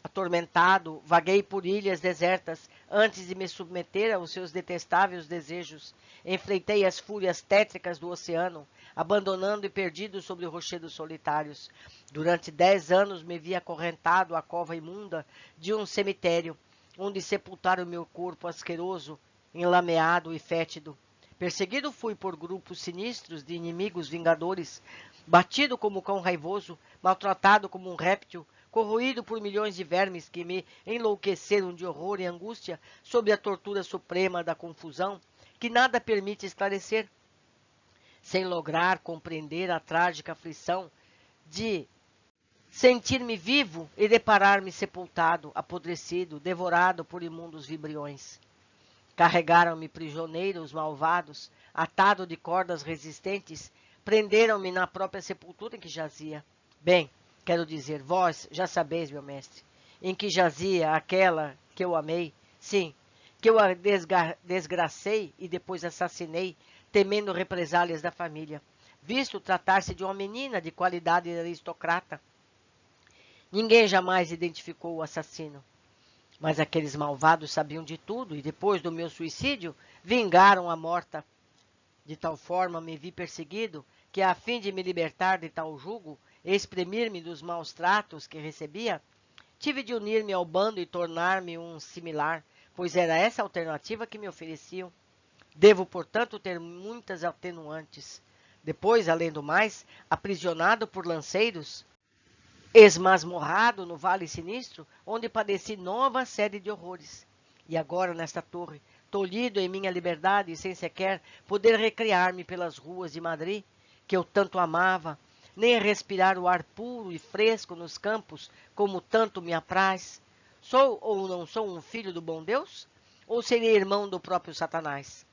Atormentado, vaguei por ilhas desertas antes de me submeter aos seus detestáveis desejos. Enfrentei as fúrias tétricas do oceano, abandonando e perdido sobre rochedos solitários. Durante 10 anos me vi acorrentado à cova imunda de um cemitério, onde sepultaram meu corpo asqueroso, enlameado e fétido. Perseguido fui por grupos sinistros de inimigos vingadores, batido como cão raivoso, maltratado como um réptil, corroído por milhões de vermes que me enlouqueceram de horror e angústia sob a tortura suprema da confusão, que nada permite esclarecer, sem lograr compreender a trágica aflição de sentir-me vivo e deparar-me sepultado, apodrecido, devorado por imundos vibriões. Carregaram-me prisioneiros malvados, atado de cordas resistentes, prenderam-me na própria sepultura em que jazia. Bem, quero dizer, vós já sabeis, meu mestre, em que jazia aquela que eu amei, sim, que eu a desgracei e depois assassinei, temendo represálias da família, visto tratar-se de uma menina de qualidade aristocrata. Ninguém jamais identificou o assassino. Mas aqueles malvados sabiam de tudo e, depois do meu suicídio, vingaram a morta. De tal forma me vi perseguido que, a fim de me libertar de tal jugo e exprimir-me dos maus tratos que recebia, tive de unir-me ao bando e tornar-me um similar, pois era essa a alternativa que me ofereciam. Devo, portanto, ter muitas atenuantes. Depois, além do mais, aprisionado por lanceiros, esmasmorrado no Vale Sinistro, onde padeci nova série de horrores. E agora, nesta torre, tolhido em minha liberdade e sem sequer poder recrear-me pelas ruas de Madrid, que eu tanto amava, nem respirar o ar puro e fresco nos campos, como tanto me apraz. Sou ou não sou um filho do bom Deus? Ou serei irmão do próprio Satanás?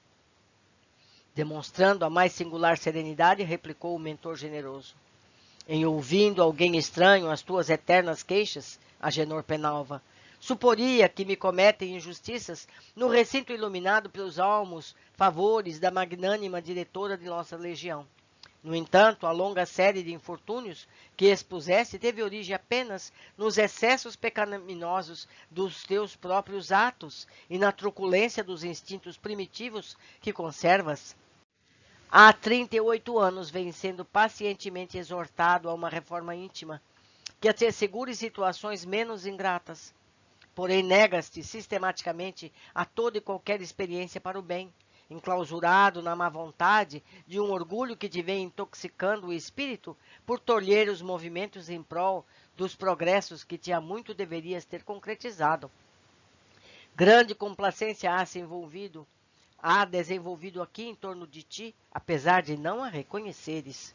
Demonstrando a mais singular serenidade, replicou o mentor generoso. Em ouvindo alguém estranho as tuas eternas queixas, Agenor Penalva, suporia que me cometem injustiças no recinto iluminado pelos almos favores da magnânima diretora de nossa legião. No entanto, a longa série de infortúnios que expuseste teve origem apenas nos excessos pecaminosos dos teus próprios atos e na truculência dos instintos primitivos que conservas. Há 38 anos vem sendo pacientemente exortado a uma reforma íntima, que te assegure situações menos ingratas. Porém, negas-te sistematicamente a toda e qualquer experiência para o bem, enclausurado na má vontade de um orgulho que te vem intoxicando o espírito por tolher os movimentos em prol dos progressos que te há muito deverias ter concretizado. Grande complacência há desenvolvido aqui em torno de ti, apesar de não a reconheceres.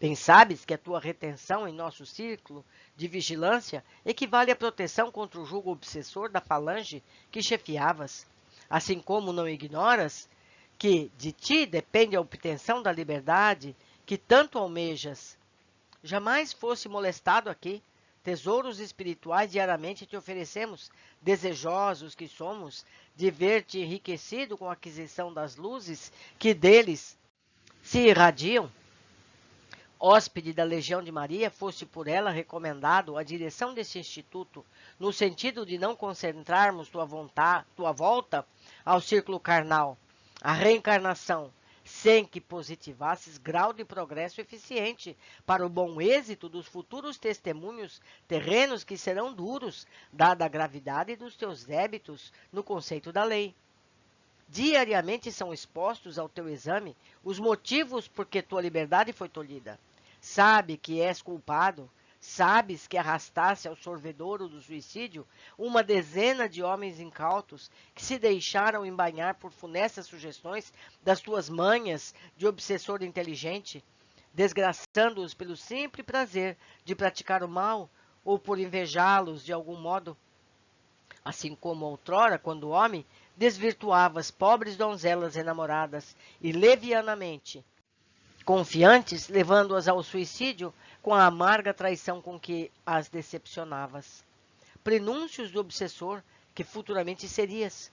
Bem sabes que a tua retenção em nosso círculo de vigilância equivale à proteção contra o jugo obsessor da falange que chefiavas, assim como não ignoras que de ti depende a obtenção da liberdade que tanto almejas. Jamais fosse molestado aqui. Tesouros espirituais diariamente te oferecemos, desejosos que somos de ver-te enriquecido com a aquisição das luzes que deles se irradiam. Hóspede da Legião de Maria, foste por ela recomendado à direção desse instituto, no sentido de não concentrarmos tua volta ao círculo carnal, a reencarnação, sem que positivasses grau de progresso eficiente para o bom êxito dos futuros testemunhos terrenos que serão duros, dada a gravidade dos teus débitos no conceito da lei. Diariamente são expostos ao teu exame os motivos por que tua liberdade foi tolhida. Sabe que és culpado, sabes que arrastaste ao sorvedouro do suicídio uma dezena de homens incautos que se deixaram embainhar por funestas sugestões das tuas manhas de obsessor inteligente, desgraçando-os pelo simples prazer de praticar o mal ou por invejá-los de algum modo. Assim como outrora, quando homem, desvirtuavas pobres donzelas enamoradas e levianamente confiantes, levando-as ao suicídio com a amarga traição com que as decepcionavas. prenúncios do obsessor que futuramente serias.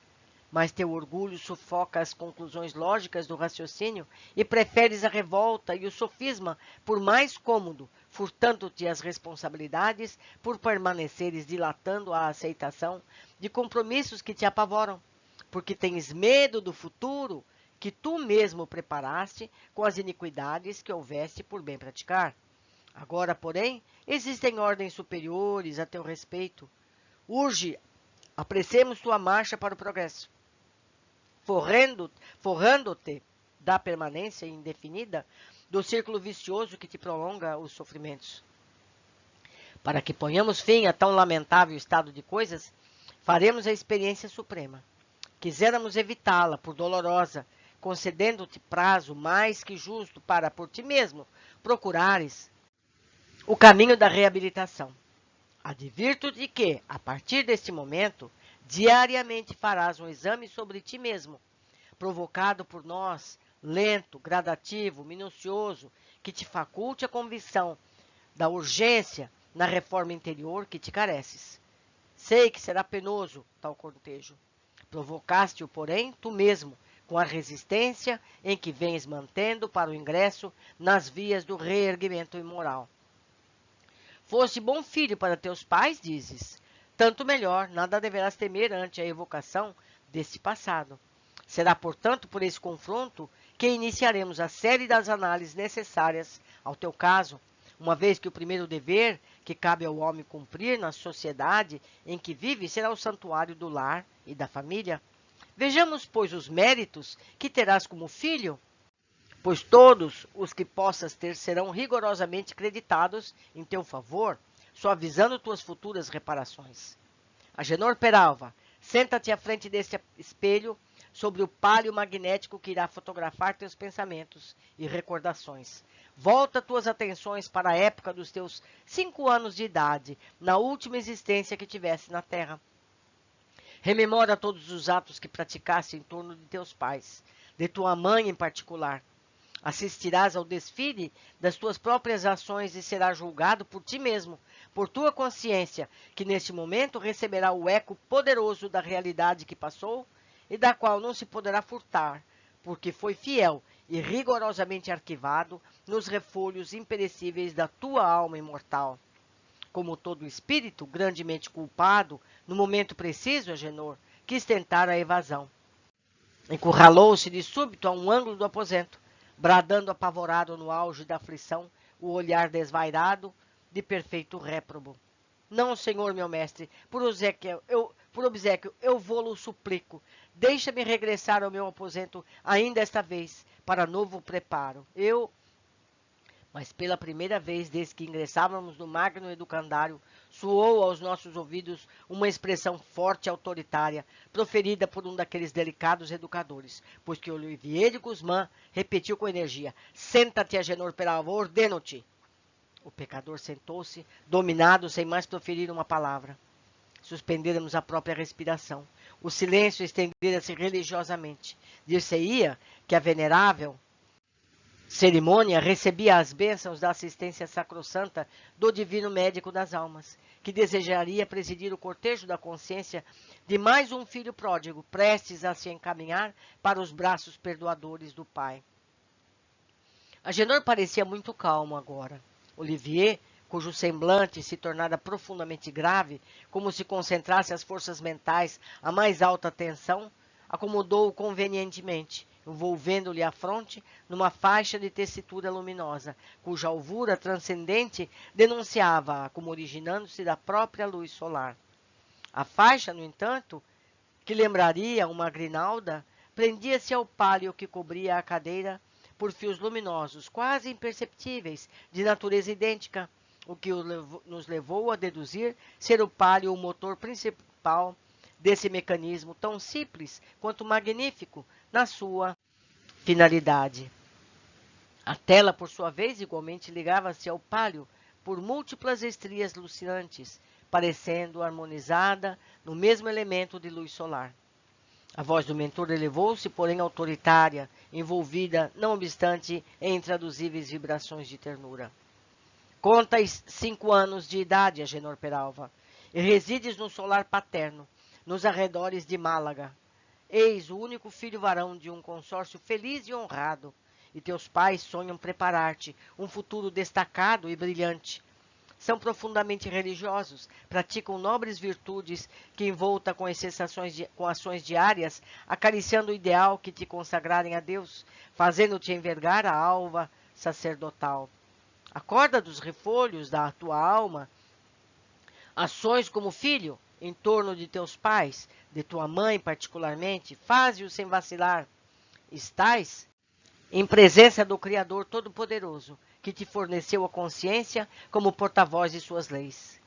Mas teu orgulho sufoca as conclusões lógicas do raciocínio e preferes a revolta e o sofisma por mais cômodo, furtando-te as responsabilidades por permaneceres dilatando a aceitação de compromissos que te apavoram, porque tens medo do futuro que tu mesmo preparaste com as iniquidades que houveste por bem praticar. Agora, porém, existem ordens superiores a teu respeito. Urge, apressemos tua marcha para o progresso, forrando-te da permanência indefinida do círculo vicioso que te prolonga os sofrimentos. Para que ponhamos fim a tão lamentável estado de coisas, faremos a experiência suprema. Quiséramos evitá-la por dolorosa, concedendo-te prazo mais que justo para, por ti mesmo, procurares o caminho da reabilitação. Advirto-te que, a partir deste momento, diariamente farás um exame sobre ti mesmo, provocado por nós, lento, gradativo, minucioso, que te faculte a convicção da urgência na reforma interior que te careces. Sei que será penoso tal cortejo. Provocaste-o, porém, tu mesmo, com a resistência em que vens mantendo para o ingresso nas vias do reerguimento imoral. Foste bom filho para teus pais, dizes. Tanto melhor, nada deverás temer ante a evocação deste passado. Será, portanto, por esse confronto que iniciaremos a série das análises necessárias ao teu caso, uma vez que o primeiro dever que cabe ao homem cumprir na sociedade em que vive será o santuário do lar e da família. Vejamos, pois, os méritos que terás como filho, pois todos os que possas ter serão rigorosamente creditados em teu favor, suavizando tuas futuras reparações. Agenor Peralva, senta-te à frente deste espelho sobre o pálio magnético que irá fotografar teus pensamentos e recordações. Volta tuas atenções para a época dos teus 5 anos de idade, na última existência que tivesse na Terra. Rememora todos os atos que praticaste em torno de teus pais, de tua mãe em particular. Assistirás ao desfile das tuas próprias ações e serás julgado por ti mesmo, por tua consciência, que neste momento receberá o eco poderoso da realidade que passou e da qual não se poderá furtar, porque foi fiel e rigorosamente arquivado nos refolhos imperecíveis da tua alma imortal. Como todo espírito grandemente culpado, no momento preciso, Agenor, quis tentar a evasão. Encurralou-se de súbito a um ângulo do aposento, bradando apavorado no auge da aflição, o olhar desvairado de perfeito réprobo. Não, senhor, meu mestre, por obséquio, eu vô-lo suplico. Deixa-me regressar ao meu aposento ainda esta vez, para novo preparo. Mas pela primeira vez desde que ingressávamos no magno educandário, soou aos nossos ouvidos uma expressão forte e autoritária, proferida por um daqueles delicados educadores, pois que Olivier de Guzmán repetiu com energia: "Senta-te, Agenor Peralva, ordeno-te." O pecador sentou-se, dominado, sem mais proferir uma palavra. Suspendêramos a própria respiração. O silêncio estendera-se religiosamente. Dir-se-ia que a venerável cerimônia recebia as bênçãos da assistência sacrossanta do divino médico das almas, que desejaria presidir o cortejo da consciência de mais um filho pródigo, prestes a se encaminhar para os braços perdoadores do Pai. Agenor parecia muito calmo agora. Olivier, cujo semblante se tornara profundamente grave, como se concentrasse as forças mentais à mais alta tensão, acomodou-o convenientemente, envolvendo-lhe a fronte numa faixa de tessitura luminosa, cuja alvura transcendente denunciava-a como originando-se da própria luz solar. A faixa, no entanto, que lembraria uma grinalda, prendia-se ao pálio que cobria a cadeira por fios luminosos, quase imperceptíveis, de natureza idêntica, o que nos levou a deduzir ser o pálio o motor principal desse mecanismo tão simples quanto magnífico na sua finalidade. A tela, por sua vez, igualmente ligava-se ao pálio por múltiplas estrias luciantes, parecendo harmonizada no mesmo elemento de luz solar. A voz do mentor elevou-se, porém autoritária, envolvida, não obstante, em intraduzíveis vibrações de ternura. Contas 5 anos de idade, Agenor Peralva, e resides no solar paterno, nos arredores de Málaga. Eis o único filho varão de um consórcio feliz e honrado, e teus pais sonham preparar-te um futuro destacado e brilhante. São profundamente religiosos, praticam nobres virtudes que envolta com ações diárias, acariciando o ideal que te consagrarem a Deus, fazendo-te envergar a alva sacerdotal. Acorda dos refolhos da tua alma, ações como filho, em torno de teus pais, de tua mãe particularmente, faze-o sem vacilar. Estás em presença do Criador Todo-Poderoso, que te forneceu a consciência como porta-voz de suas leis.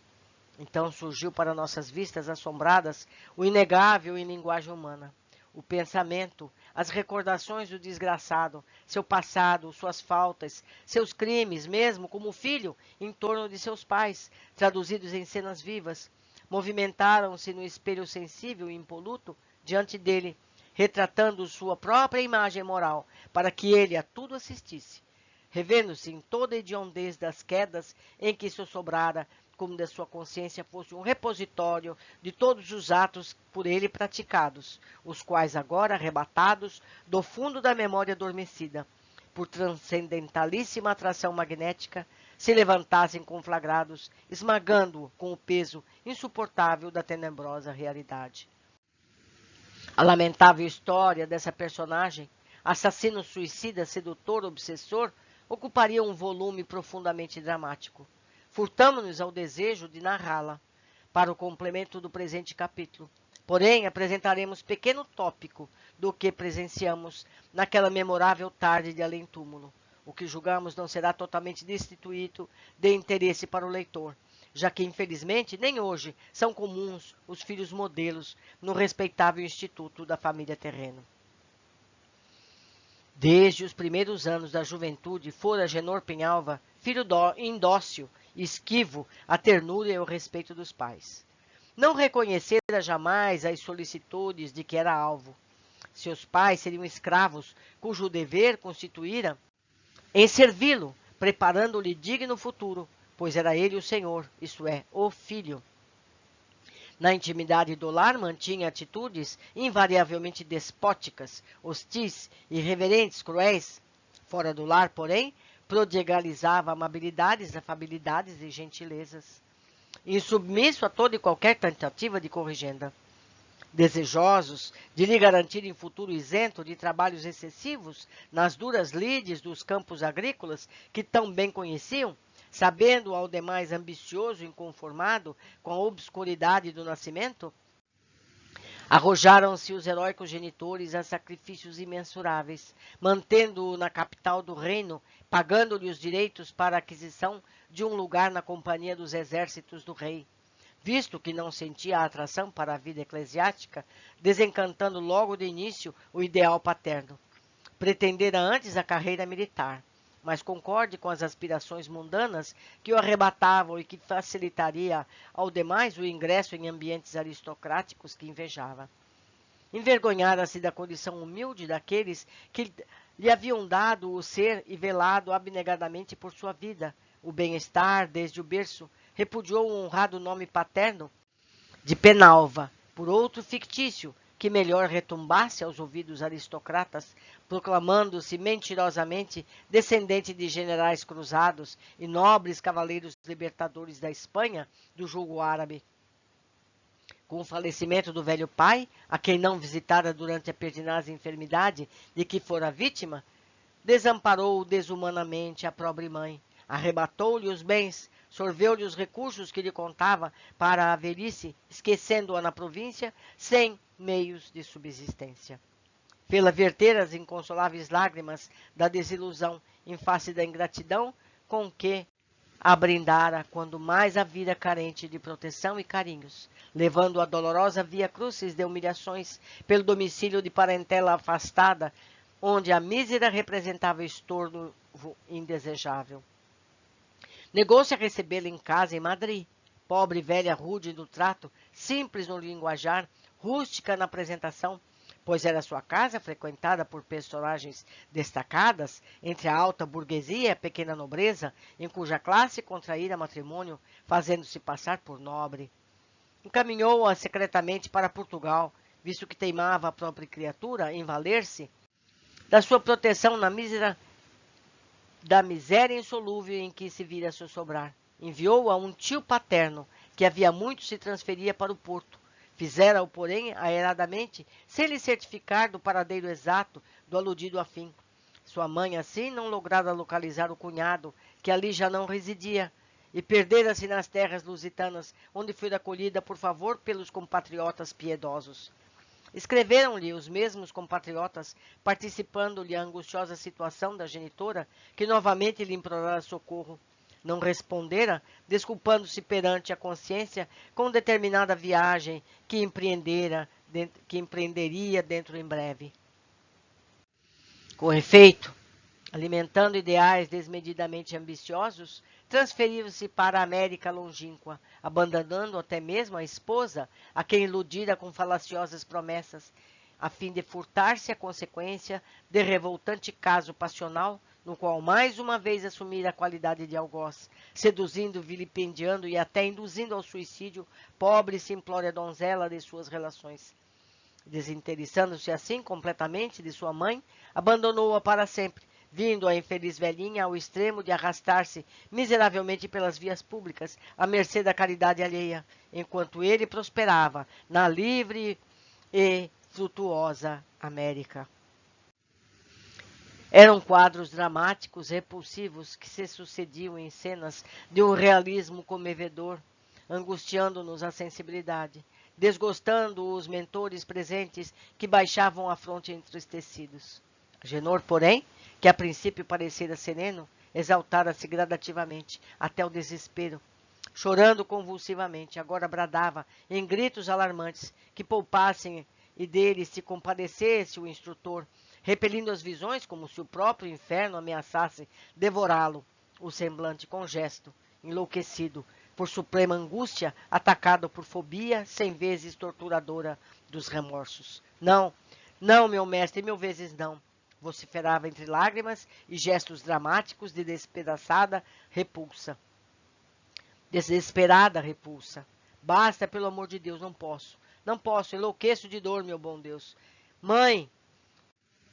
Então surgiu para nossas vistas assombradas o inegável em linguagem humana. O pensamento, as recordações do desgraçado, seu passado, suas faltas, seus crimes, mesmo como filho, em torno de seus pais, traduzidos em cenas vivas, movimentaram-se no espelho sensível e impoluto diante dele, retratando sua própria imagem moral, para que ele a tudo assistisse, revendo-se em toda a hediondez das quedas em que se sobrara, como de sua consciência fosse um repositório de todos os atos por ele praticados, os quais agora, arrebatados do fundo da memória adormecida, por transcendentalíssima atração magnética, se levantassem conflagrados, esmagando-o com o peso insuportável da tenebrosa realidade. A lamentável história dessa personagem, assassino suicida, sedutor, obsessor, ocuparia um volume profundamente dramático. Furtamo-nos ao desejo de narrá-la, para o complemento do presente capítulo. Porém, apresentaremos pequeno tópico do que presenciamos naquela memorável tarde de além-túmulo. O que julgamos não será totalmente destituído de interesse para o leitor, já que, infelizmente, nem hoje são comuns os filhos modelos no respeitável instituto da família terrena. Desde os primeiros anos da juventude, fora Agenor Penhalva, filho indócil e esquivo, a ternura e o respeito dos pais. Não reconhecera jamais as solicitudes de que era alvo. Seus pais seriam escravos, cujo dever constituíra em servi-lo, preparando-lhe digno futuro, pois era ele o senhor, isto é, o filho. Na intimidade do lar mantinha atitudes invariavelmente despóticas, hostis, irreverentes, cruéis. Fora do lar, porém, prodigalizava amabilidades, afabilidades e gentilezas, insubmisso a toda e qualquer tentativa de corrigenda. Desejosos de lhe garantirem futuro isento de trabalhos excessivos nas duras lides dos campos agrícolas que tão bem conheciam, sabendo ao demais ambicioso e inconformado com a obscuridade do nascimento, arrojaram-se os heróicos genitores a sacrifícios imensuráveis, mantendo-o na capital do reino, pagando-lhe os direitos para a aquisição de um lugar na companhia dos exércitos do rei, visto que não sentia a atração para a vida eclesiástica, desencantando logo de início o ideal paterno. Pretendera antes a carreira militar, mas concorde com as aspirações mundanas que o arrebatavam e que facilitaria ao demais o ingresso em ambientes aristocráticos que invejava. Envergonhara-se da condição humilde daqueles que lhe haviam dado o ser e velado abnegadamente por sua vida, o bem-estar desde o berço, repudiou o honrado nome paterno de Penhalva por outro fictício, que melhor retumbasse aos ouvidos aristocratas, proclamando-se mentirosamente descendente de generais cruzados e nobres cavaleiros libertadores da Espanha do jugo árabe. Com o falecimento do velho pai, a quem não visitara durante a pertinaz enfermidade de que fora vítima, desamparou desumanamente a pobre mãe, arrebatou-lhe os bens, sorveu-lhe os recursos que lhe contava para a velhice, esquecendo-a na província, sem meios de subsistência. Fê-la verter as inconsoláveis lágrimas da desilusão em face da ingratidão com que a brindara quando mais a vira carente de proteção e carinhos, levando a dolorosa via crucis de humilhações pelo domicílio de parentela afastada, onde a mísera representava estorvo indesejável. Negou-se a recebê-la em casa em Madrid, pobre velha rude no trato, simples no linguajar, rústica na apresentação, pois era sua casa frequentada por personagens destacadas entre a alta burguesia e a pequena nobreza, em cuja classe contraíra matrimônio, fazendo-se passar por nobre. encaminhou-a secretamente para Portugal, visto que teimava a própria criatura em valer-se da sua proteção da miséria insolúvel em que se vira sossobrar. Enviou-o a um tio paterno, que havia muito se transferia para o Porto. Fizera-o, porém, aeradamente, sem lhe certificar do paradeiro exato do aludido afim. Sua mãe, assim, não lograra localizar o cunhado, que ali já não residia, e perdera-se nas terras lusitanas, onde foi acolhida por favor pelos compatriotas piedosos. Escreveram-lhe os mesmos compatriotas, participando-lhe a angustiosa situação da genitora, que novamente lhe implorara socorro. Não respondera, desculpando-se perante a consciência com determinada viagem que empreenderia dentro em breve. Com efeito, alimentando ideais desmedidamente ambiciosos, transferiu-se para a América longínqua, abandonando até mesmo a esposa, a quem iludira com falaciosas promessas, a fim de furtar-se a consequência de revoltante caso passional, no qual mais uma vez assumira a qualidade de algoz, seduzindo, vilipendiando e até induzindo ao suicídio pobre e simplória donzela de suas relações. Desinteressando-se assim completamente de sua mãe, abandonou-a para sempre, vindo a infeliz velhinha ao extremo de arrastar-se miseravelmente pelas vias públicas, à mercê da caridade alheia, enquanto ele prosperava na livre e frutuosa América. Eram quadros dramáticos, repulsivos, que se sucediam em cenas de um realismo comovedor, angustiando-nos a sensibilidade, desgostando os mentores presentes que baixavam a fronte entristecidos. Genor, porém, que a princípio parecera sereno, exaltara-se gradativamente até o desespero. Chorando convulsivamente, agora bradava em gritos alarmantes que poupassem e dele se compadecesse o instrutor, repelindo as visões como se o próprio inferno ameaçasse devorá-lo, o semblante com gesto, enlouquecido, por suprema angústia, atacado por fobia, 100 vezes torturadora dos remorsos. Não, não, meu mestre, 1000 vezes não, vociferava entre lágrimas e gestos dramáticos de despedaçada repulsa. Desesperada repulsa. Basta, pelo amor de Deus, não posso, enlouqueço de dor, meu bom Deus. Mãe,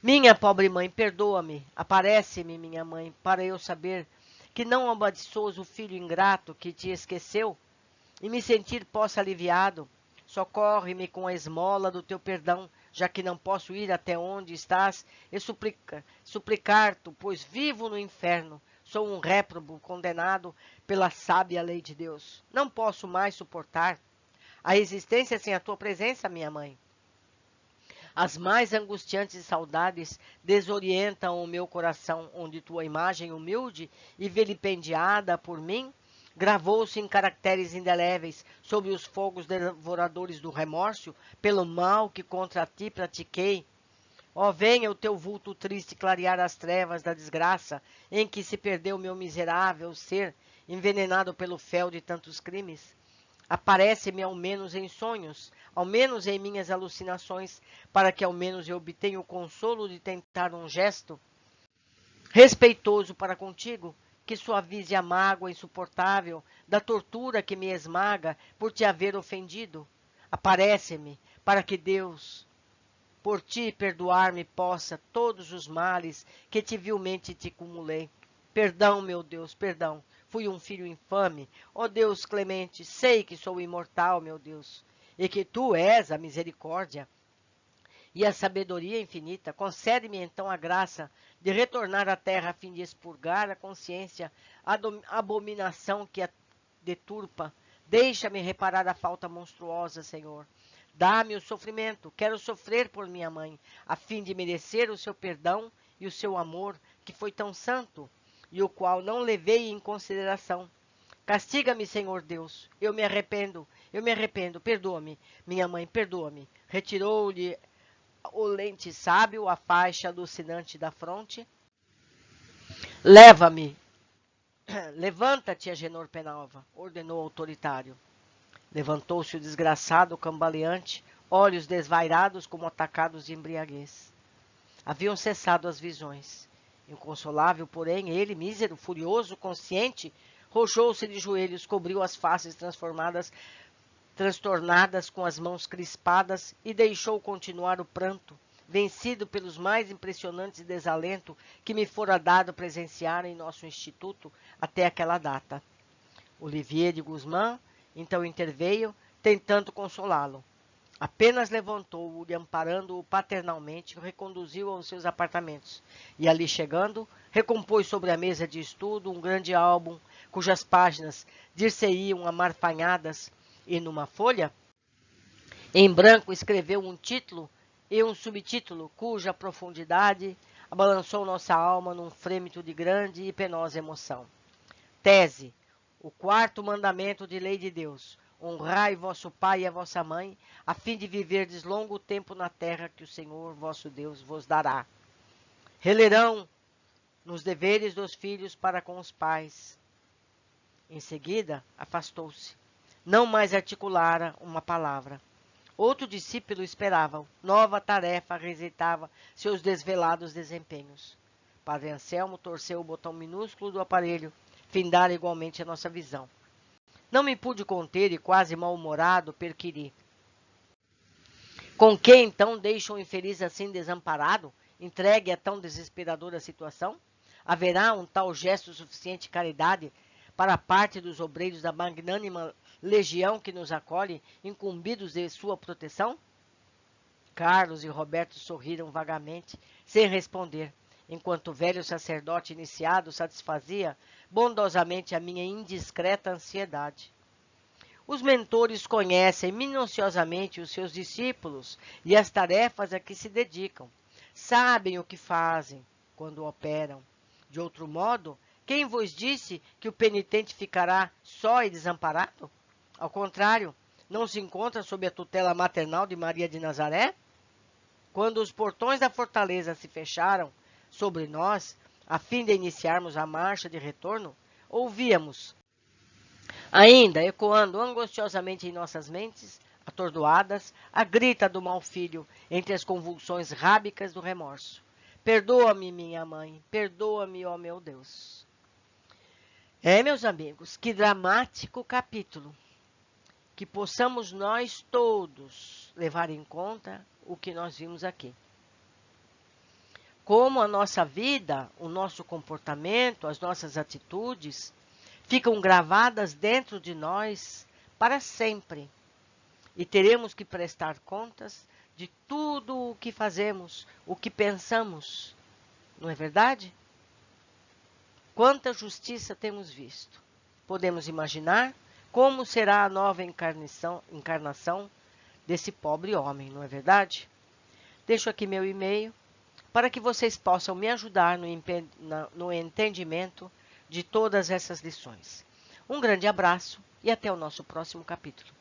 minha pobre mãe, perdoa-me, aparece-me, minha mãe, para eu saber que não amaldiçoas o filho ingrato que te esqueceu e me sentir possa aliviado. Socorre-me com a esmola do teu perdão, já que não posso ir até onde estás, e suplicar-te, pois vivo no inferno, sou um réprobo condenado pela sábia lei de Deus. Não posso mais suportar a existência sem a tua presença, minha mãe. As mais angustiantes saudades desorientam o meu coração, onde tua imagem humilde e vilipendiada por mim gravou-se em caracteres indeléveis sobre os fogos devoradores do remorso pelo mal que contra ti pratiquei. Ó, venha o teu vulto triste clarear as trevas da desgraça em que se perdeu meu miserável ser, envenenado pelo fel de tantos crimes. Aparece-me ao menos em sonhos, ao menos em minhas alucinações, para que ao menos eu obtenha o consolo de tentar um gesto respeitoso para contigo, que suavize a mágoa insuportável da tortura que me esmaga por te haver ofendido. Aparece-me, para que Deus, por ti, perdoar-me possa todos os males que te vilmente te cumulei. Perdão, meu Deus, perdão. Fui um filho infame. Ó Deus clemente, sei que sou imortal, meu Deus, e que tu és a misericórdia e a sabedoria infinita. Concede-me então a graça de retornar à terra a fim de expurgar a consciência, a abominação que a deturpa. Deixa-me reparar a falta monstruosa, Senhor. Dá-me o sofrimento, quero sofrer por minha mãe, a fim de merecer o seu perdão e o seu amor, que foi tão santo, e o qual não levei em consideração. Castiga-me, Senhor Deus, eu me arrependo, perdoa-me, minha mãe, perdoa-me. Retirou-lhe o lente sábio, a faixa alucinante da fronte. Leva-me, levanta-te, Agenor Penalva, ordenou o autoritário. Levantou-se o desgraçado cambaleante, olhos desvairados como atacados de embriaguez. Haviam cessado as visões. Inconsolável, porém, ele, mísero, furioso, consciente, rojou-se de joelhos, cobriu as faces transtornadas com as mãos crispadas, e deixou continuar o pranto, vencido pelos mais impressionantes desalento que me fora dado presenciar em nosso instituto até aquela data. Olivier de Guzmán então interveio, tentando consolá-lo. Apenas levantou-o e, amparando-o paternalmente, o reconduziu aos seus apartamentos. E ali chegando, recompôs sobre a mesa de estudo um grande álbum, cujas páginas dir-se-iam amarfanhadas, e numa folha em branco escreveu um título e um subtítulo, cuja profundidade abalançou nossa alma num frêmito de grande e penosa emoção. Tese: o quarto mandamento de lei de Deus. Honrai vosso pai e a vossa mãe, a fim de viverdes longo tempo na terra que o Senhor vosso Deus vos dará. Relerão nos deveres dos filhos para com os pais. Em seguida, afastou-se. Não mais articulara uma palavra. Outro discípulo esperava-o. Nova tarefa rejeitava seus desvelados desempenhos. Padre Anselmo torceu o botão minúsculo do aparelho, findara igualmente a nossa visão. Não me pude conter e, quase mal-humorado, perquiri. Com que, então, deixo o infeliz assim desamparado, entregue a tão desesperadora situação? Haverá um tal gesto suficiente de caridade para a parte dos obreiros da magnânima legião que nos acolhe, incumbidos de sua proteção? Carlos e Roberto sorriram vagamente, sem responder, enquanto o velho sacerdote iniciado satisfazia bondosamente a minha indiscreta ansiedade. Os mentores conhecem minuciosamente os seus discípulos e as tarefas a que se dedicam. Sabem o que fazem quando operam. De outro modo, quem vos disse que o penitente ficará só e desamparado? Ao contrário, não se encontra sob a tutela maternal de Maria de Nazaré? Quando os portões da fortaleza se fecharam sobre nós, a fim de iniciarmos a marcha de retorno, ouvíamos, ainda ecoando angustiosamente em nossas mentes, atordoadas, a grita do mau filho entre as convulsões rábicas do remorso. Perdoa-me, minha mãe, perdoa-me, ó meu Deus. Meus amigos, que dramático capítulo. Que possamos nós todos levar em conta o que nós vimos aqui. Como a nossa vida, o nosso comportamento, as nossas atitudes ficam gravadas dentro de nós para sempre. E teremos que prestar contas de tudo o que fazemos, o que pensamos. Não é verdade? Quanta justiça temos visto. Podemos imaginar como será a nova encarnação desse pobre homem, não é verdade? Deixo aqui meu e-mail para que vocês possam me ajudar no entendimento de todas essas lições. Um grande abraço e até o nosso próximo capítulo.